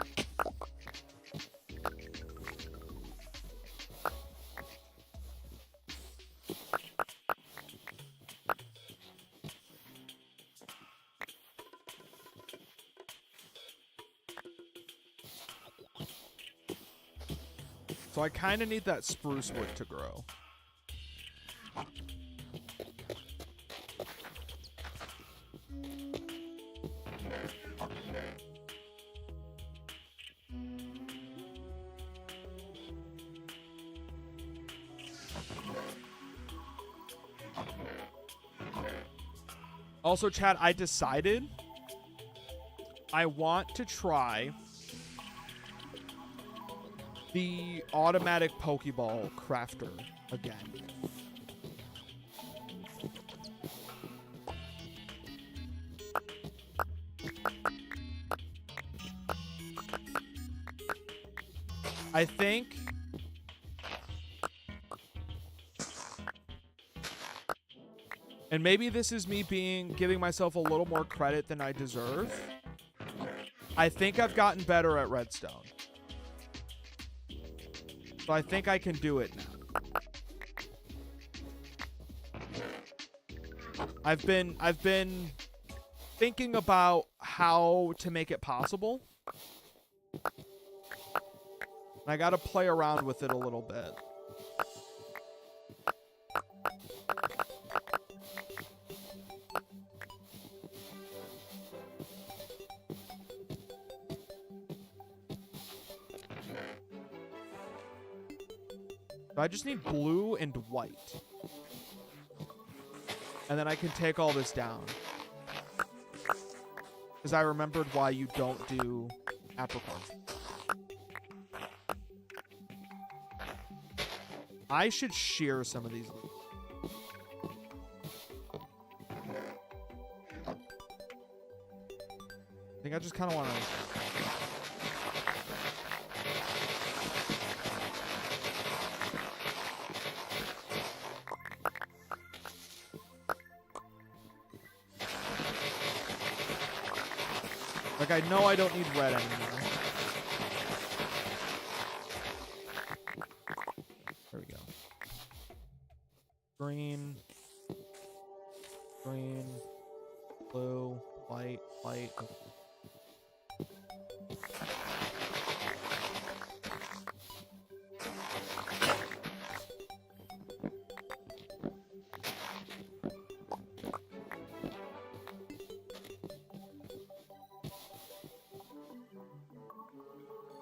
So I kind of need that spruce wood to grow. Also, Chad, I decided I want to try the automatic Pokeball crafter again. I think and maybe this is me giving myself a little more credit than I deserve. I think I've gotten better at redstone. So I think I can do it now. I've been thinking about how to make it possible. And I got to play around with it a little bit. I just need blue and white. And then I can take all this down. Because I remembered why you don't do apricot. I should shear some of these leaves. I think I just kind of want to... Like, I know I don't need red anymore. There we go. Green. Green. Blue. White. White.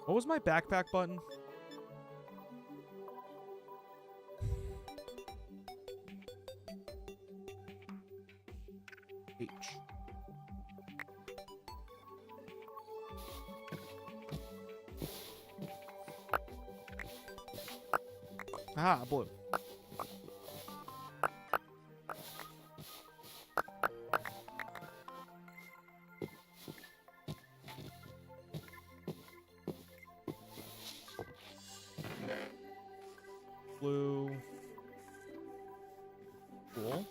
What was my backpack button? H. Ah, blue. Blue. Cool.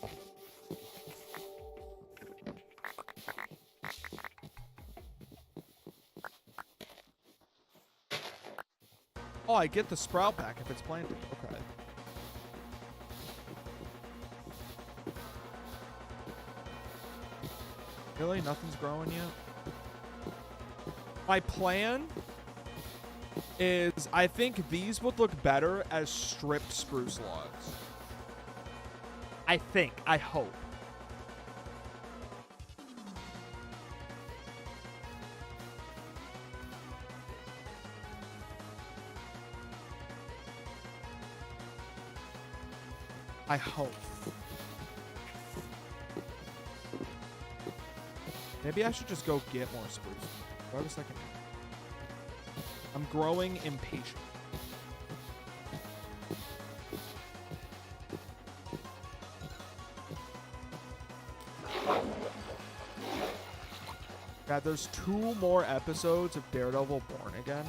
Oh, I get the sprout back if it's planted. Okay. Really? Nothing's growing yet? My plan is I think these would look better as stripped spruce logs. I think. I hope. I hope. Maybe I should just go get more spruce. Wait a second. I'm growing impatient. God, there's 2 more episodes of Daredevil Born Again.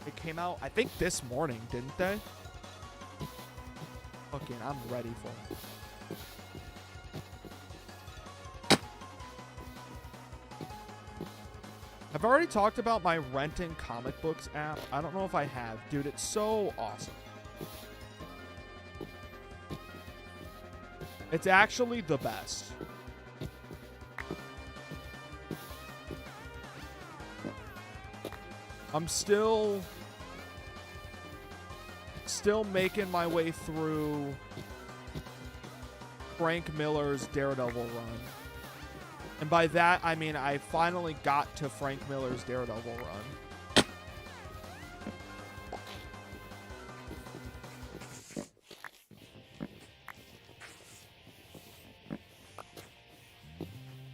It came out, I think, this morning, didn't they? Fucking, I'm ready for it. I've already talked about my renting comic books app. I don't know if I have. Dude, it's so awesome. It's actually the best. I'm still making my way through Frank Miller's Daredevil run. And by that, I mean I finally got to Frank Miller's Daredevil run.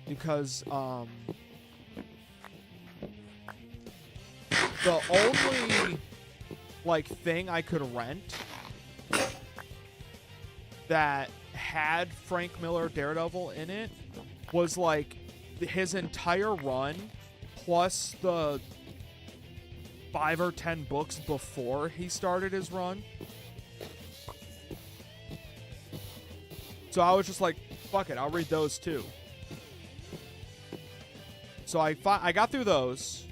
Because, the only, like, thing I could rent that had Frank Miller Daredevil in it was, like, his entire run plus the 5 or 10 books before he started his run. So I was just like, fuck it, I'll read those too. So I got through those.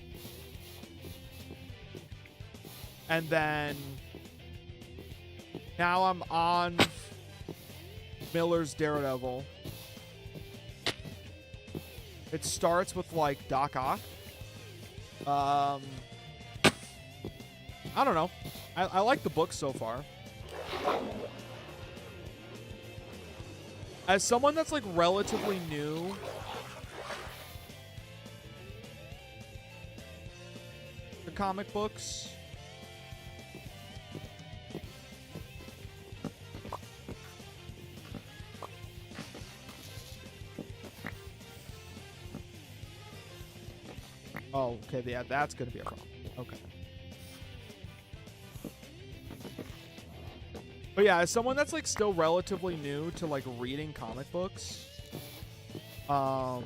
And then now I'm on Miller's Daredevil. It starts with, like, Doc Ock. I don't know. I like the book so far. As someone that's, like, relatively new to comic books, oh, okay, yeah, that's going to be a problem. Okay. But yeah, as someone that's, like, still relatively new to, like, reading comic books, what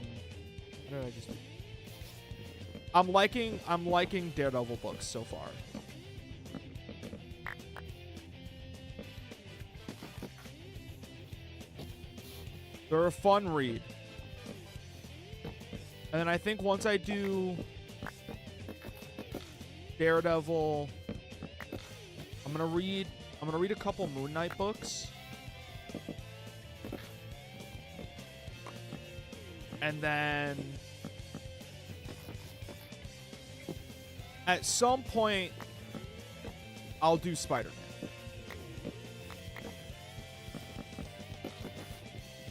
did I just do? I'm liking Daredevil books so far. They're a fun read. And then I think once I do Daredevil, I'm gonna read a couple Moon Knight books. And then at some point I'll do Spider-Man.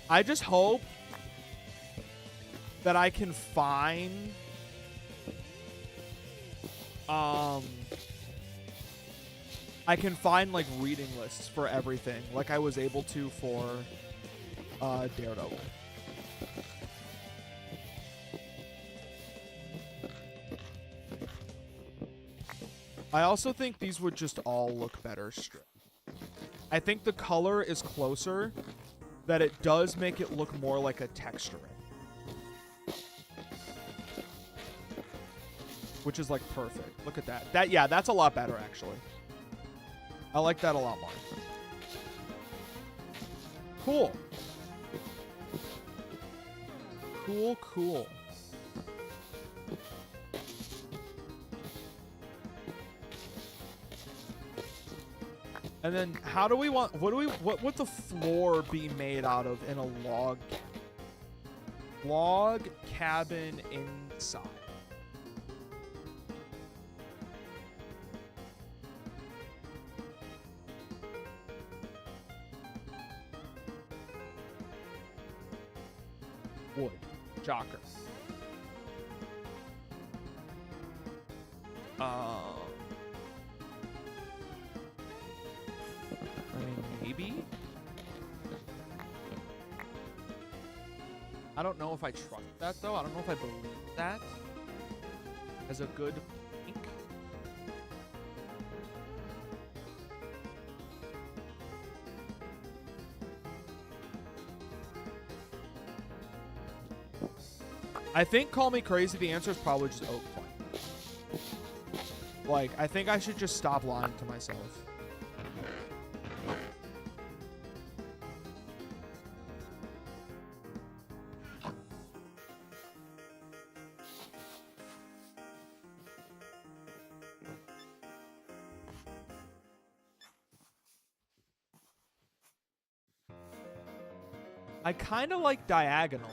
I just hope that I can find I can find like reading lists for everything, like I was able to for Daredevil. I also think these would just all look better stripped. I think the color is closer, that it does make it look more like a texturing. Which is like perfect. Look at that. Yeah, that's a lot better actually. I like that a lot more. Cool. Cool. And then how do we want, what would the floor be made out of in a log cabin inside? Wood. Jocker. I mean, maybe? I don't know if I trust that, though. I don't know if I believe that as a good pink. I think, call me crazy, the answer is probably just oak plank. Like, I think I should just stop lying to myself. I kind of like diagonal.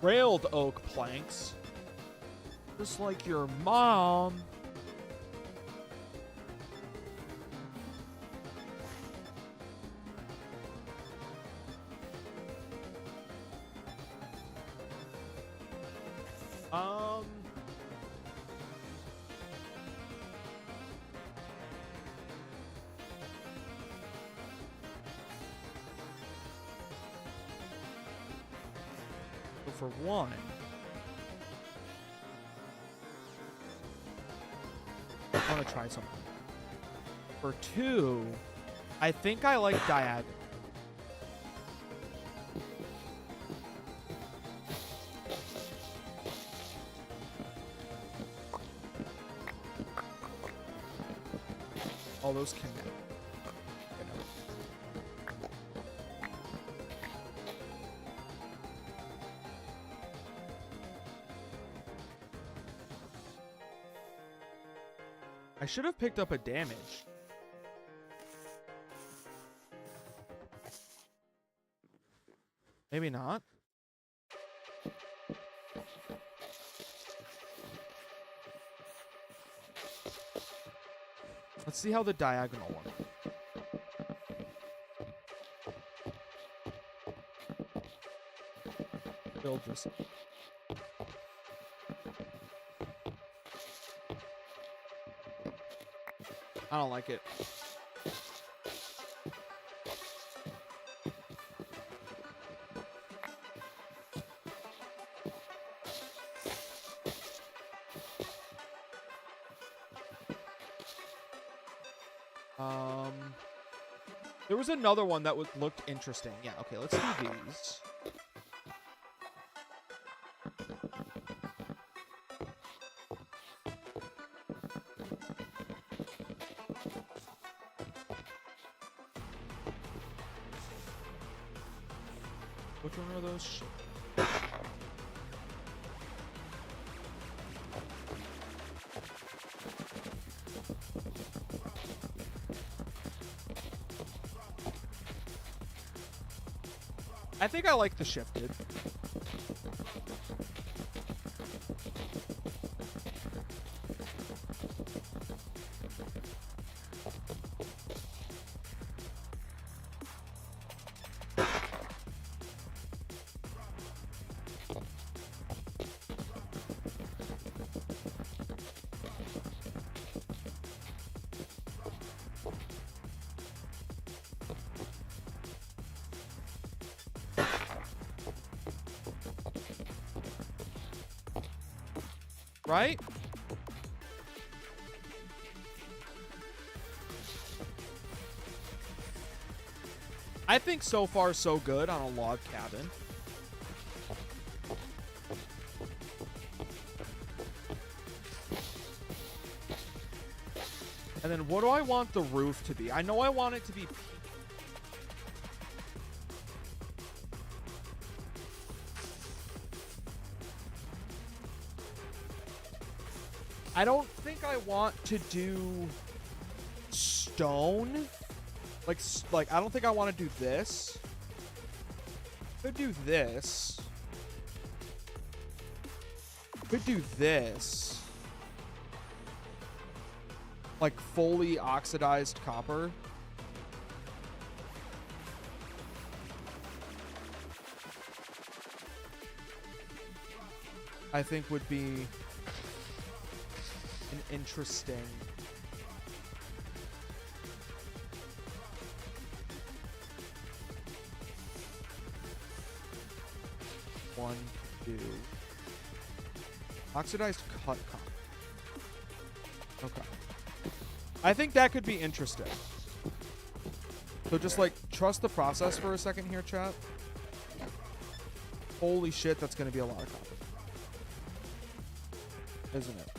Railed oak planks. Just like your mom. For one, I want to try something. For two, I think I like diagonal. All those connect. I should have picked up a damage. Maybe not. Let's see how the diagonal one. Build this. I don't like it. There was another one that looked interesting. Yeah, okay, let's do these. Which one are those? I think I like the shifted. Right? I think so far so good on a log cabin. And then what do I want the roof to be? I know I want it to be... I don't think I want to do stone. Like I don't think I want to do this. Could do this. Could do this. Like fully oxidized copper. I think would be an interesting. One, two. Oxidized cut copper. Okay. I think that could be interesting. So just like trust the process for a second here, chat. Holy shit, that's going to be a lot of copper. Isn't it?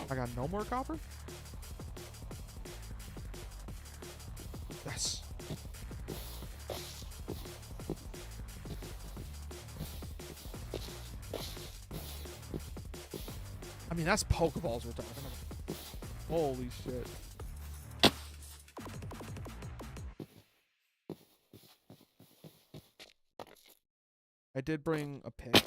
I got no more copper? Yes. I mean, that's Pokeballs we're talking about. Holy shit. I did bring a pick.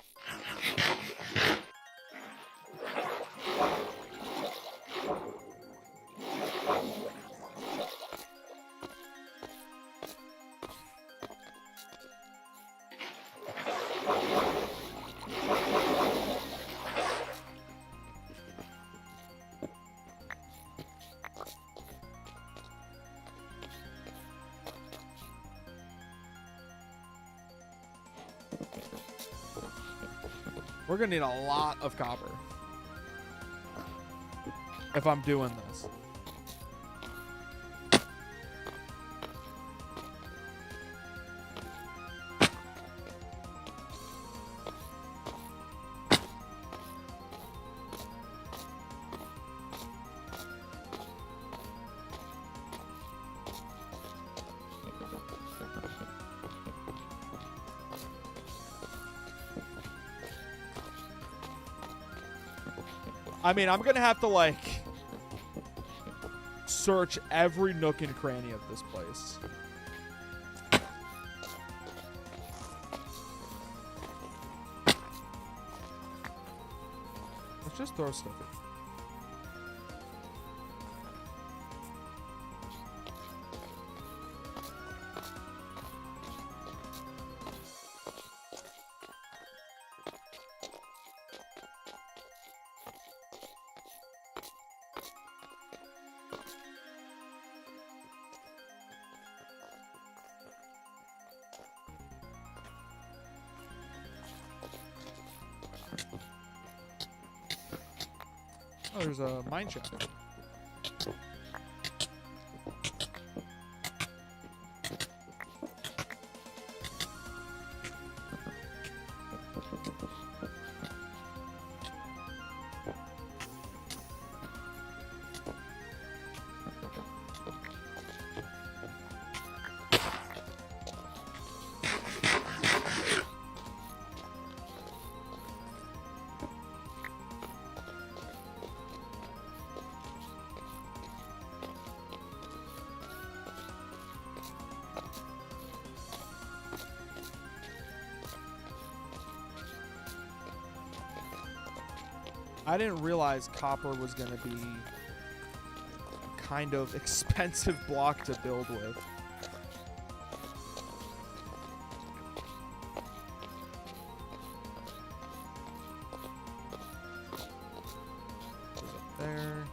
We're gonna need a lot of copper if I'm doing this. I mean, I'm gonna have to like search every nook and cranny of this place. Let's just throw stuff in. Oh, there's a mine shaft. I didn't realize copper was going to be a kind of expensive block to build with. Goes up there.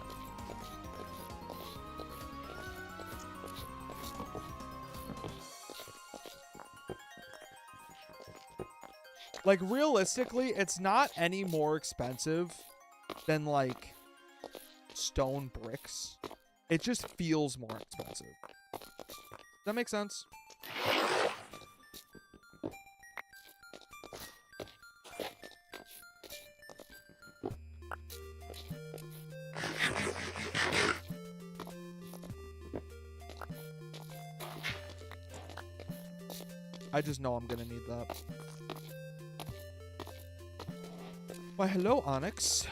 Like, realistically, it's not any more expensive than, like, stone bricks. It just feels more expensive. Does that make sense? I just know I'm gonna need that. Why, hello, Onyx.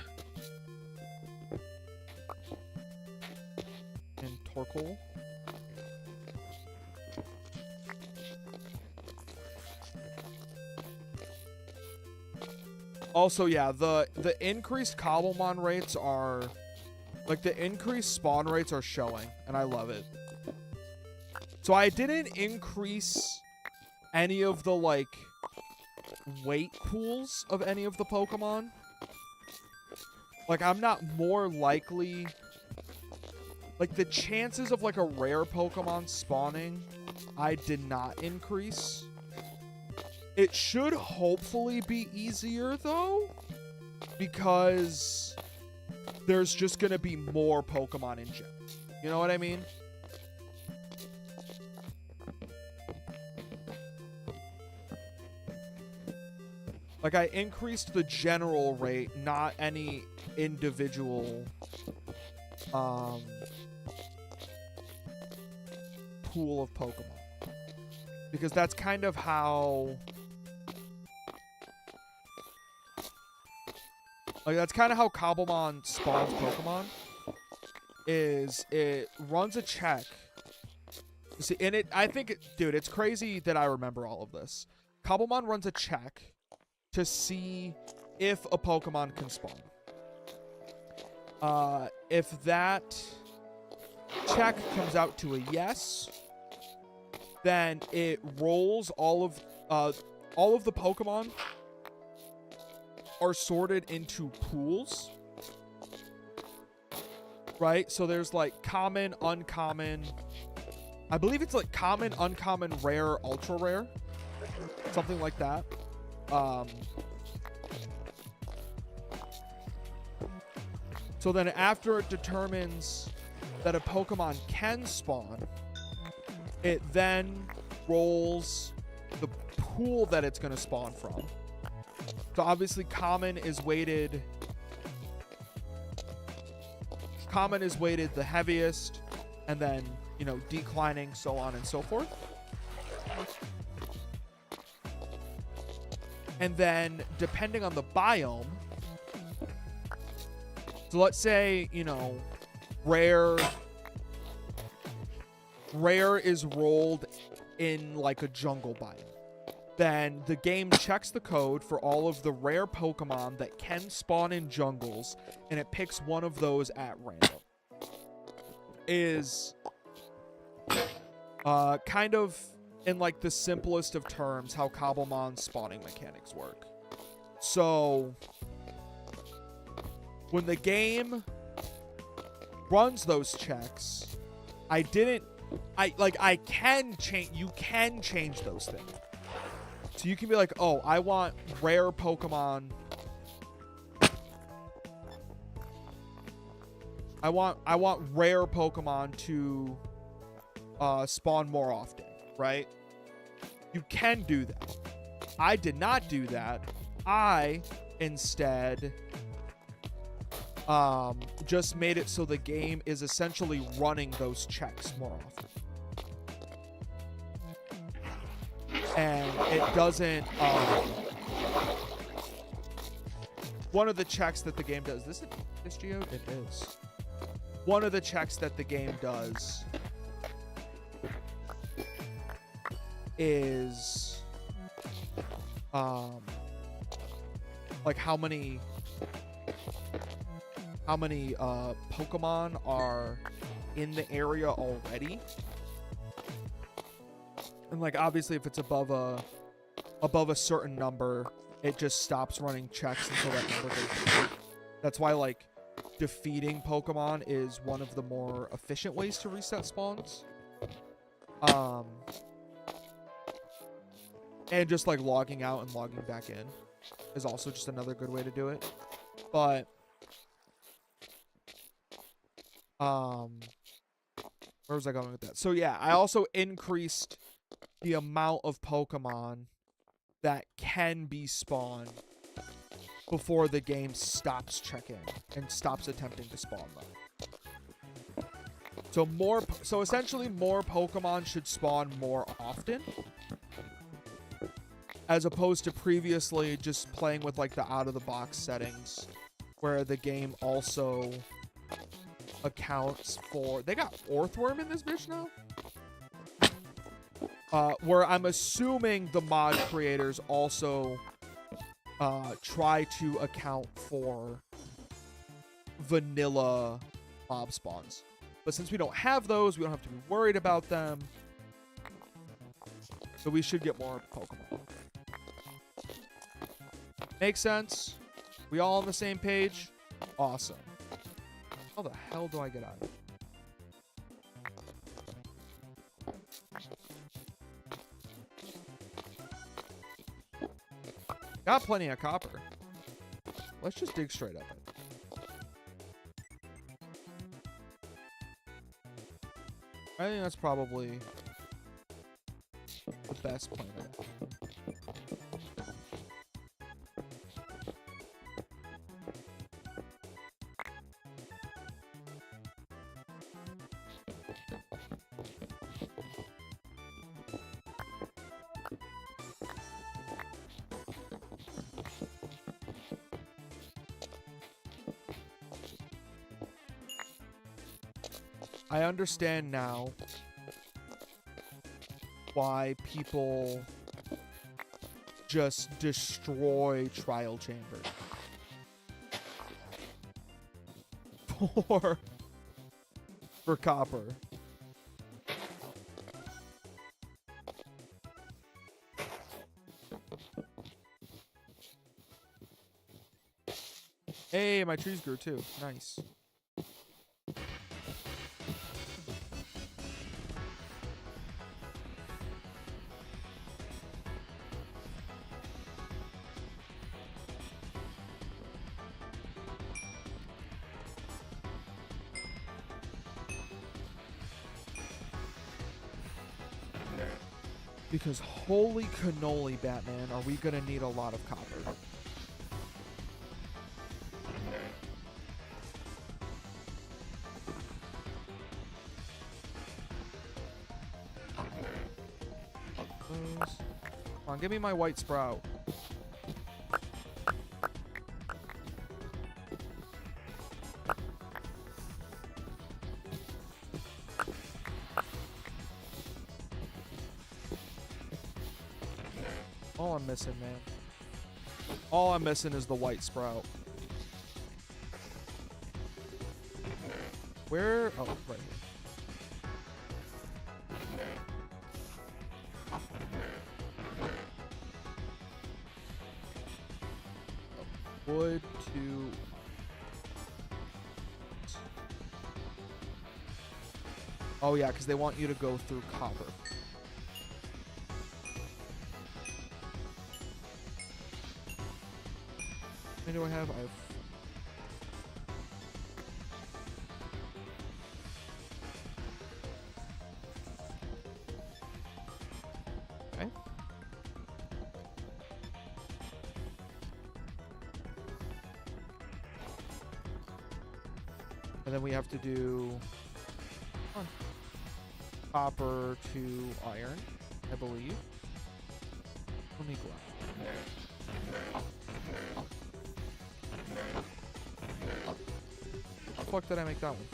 And Torkoal. Also, yeah, the increased Cobblemon rates are... Like, the increased spawn rates are showing, and I love it. So I didn't increase any of the, like... weight pools of any of the Pokemon. Like, I'm not more likely... Like, the chances of, like, a rare Pokemon spawning, I did not increase. It should hopefully be easier, though, because there's just gonna be more Pokemon in gym. You know what I mean? Like, I increased the general rate, not any individual pool of Pokemon. Because that's kind of how... Like, that's kind of how Cobblemon spawns Pokemon. Is it runs a check. See, and I think, dude, it's crazy that I remember all of this. Cobblemon runs a check to see if a Pokemon can spawn. If that check comes out to a yes, then it rolls all of the Pokemon are sorted into pools. Right? So there's like common, uncommon. I believe it's like common, uncommon, rare, ultra rare. Something like that. So then after it determines that a Pokemon can spawn, it then rolls the pool that it's going to spawn from. So obviously common is weighted the heaviest, and then, you know, declining, so on and so forth. And then, depending on the biome, so let's say, you know, rare is rolled in like a jungle biome. Then the game checks the code for all of the rare Pokemon that can spawn in jungles, and it picks one of those at random. Is kind of, in like the simplest of terms, how Cobblemon spawning mechanics work. So when the game runs those checks, you can change those things. So you can be like, oh, I want rare Pokemon. I want rare Pokemon to spawn more often, right? You can do that. I did not do that. I instead just made it so the game is essentially running those checks more often. And it doesn't, one of the checks that the game does, this geode? It is. One of the checks that the game does is, like how many how many Pokemon are in the area already. And like obviously if it's above a certain number, it just stops running checks until that number goes. That's why like defeating Pokemon is one of the more efficient ways to reset spawns. And just like logging out and logging back in is also just another good way to do it. But where was I going with that? So yeah, I also increased the amount of Pokemon that can be spawned before the game stops checking and stops attempting to spawn them. So essentially more Pokemon should spawn more often, as opposed to previously just playing with like the out of the box settings where the game also accounts for, they got Orthworm in this bitch now? Where I'm assuming the mod creators also try to account for vanilla mob spawns. But since we don't have those, we don't have to be worried about them. So we should get more Pokemon. Makes sense? We all on the same page? Awesome. How the hell do I get out of here? Got plenty of copper. Let's just dig straight up. I think that's probably the best plan. I understand now why people just destroy Trial Chamber for copper. Hey, my trees grew too. Nice. Because holy cannoli, Batman, are we gonna need a lot of copper. Come on, give me my white sprout. All I'm missing, man. All I'm missing is the white sprout. Where? Oh, right here. Wood to... Oh yeah, because they want you to go through copper. How many do I have? I have... Okay. And then we have to do copper to iron, I believe. Let me go out. How the fuck did I make that one?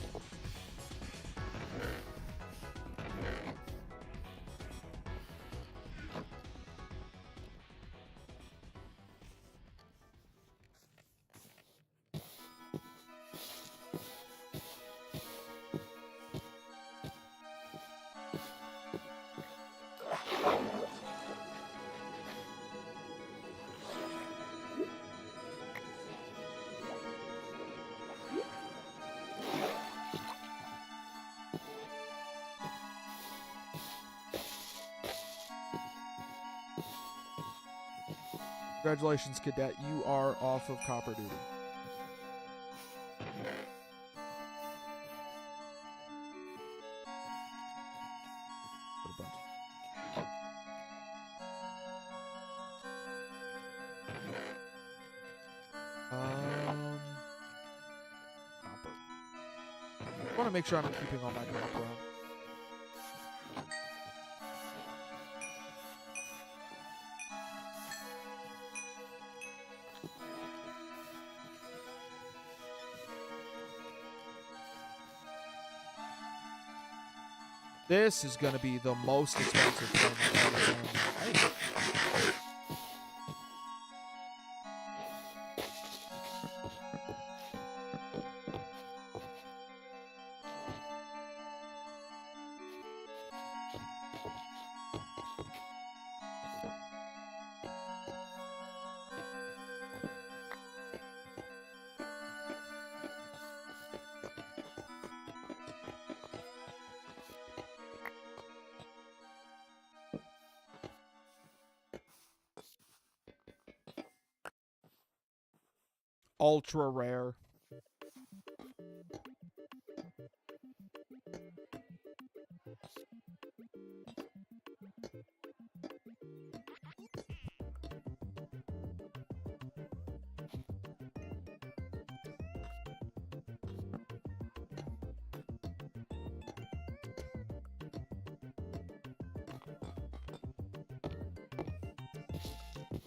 Congratulations, cadet. You are off of copper duty. What a bunch. Copper. I want to make sure I'm keeping all my copper. This is going to be the most expensive thing I've ever done. Ultra rare.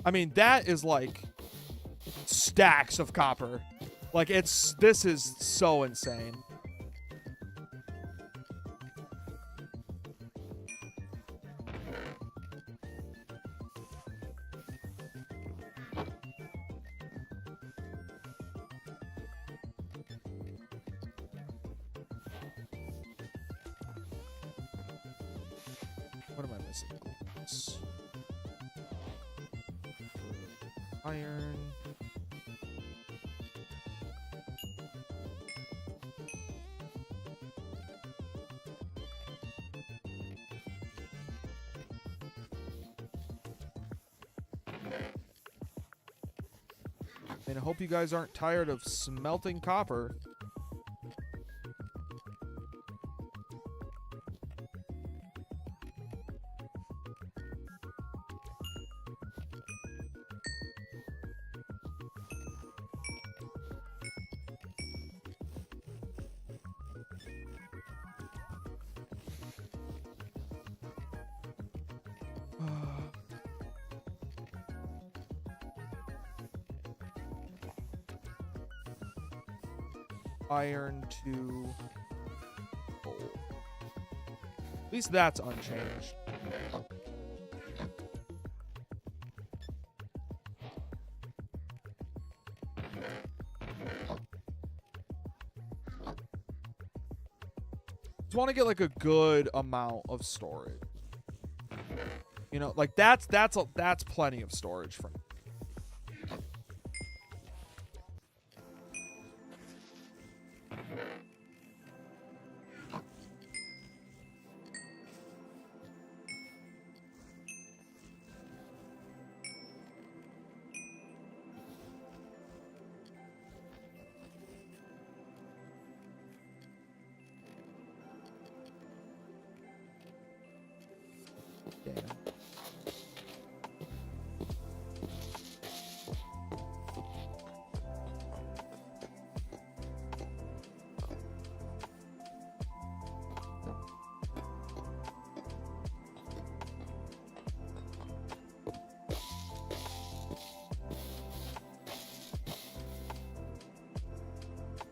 I mean, that is like stacks of copper. Like, this is so insane. What am I missing? Iron. And I hope you guys aren't tired of smelting copper. Iron to gold. At least that's unchanged. Just want to get like a good amount of storage. You know, like that's plenty of storage for me.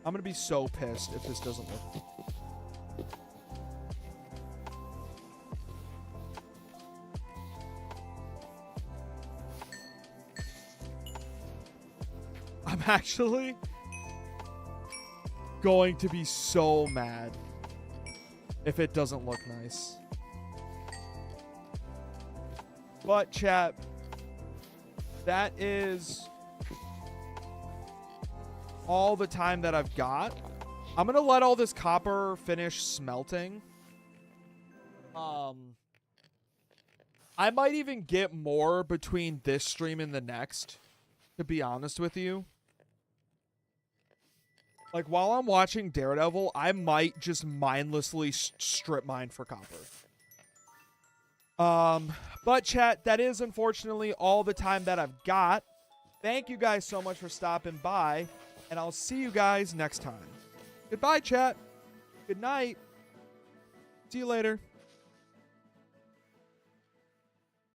I'm gonna be so pissed if this doesn't work. I'm actually going to be so mad if it doesn't look nice. But chat, that is all the time that I've got. I'm gonna let all this copper finish smelting. I might even get more between this stream and the next, to be honest with you. Like, while I'm watching Daredevil, I might just mindlessly strip mine for copper. But chat, that is unfortunately all the time that I've got. Thank you guys so much for stopping by, and I'll see you guys next time. Goodbye, chat. Good night. See you later.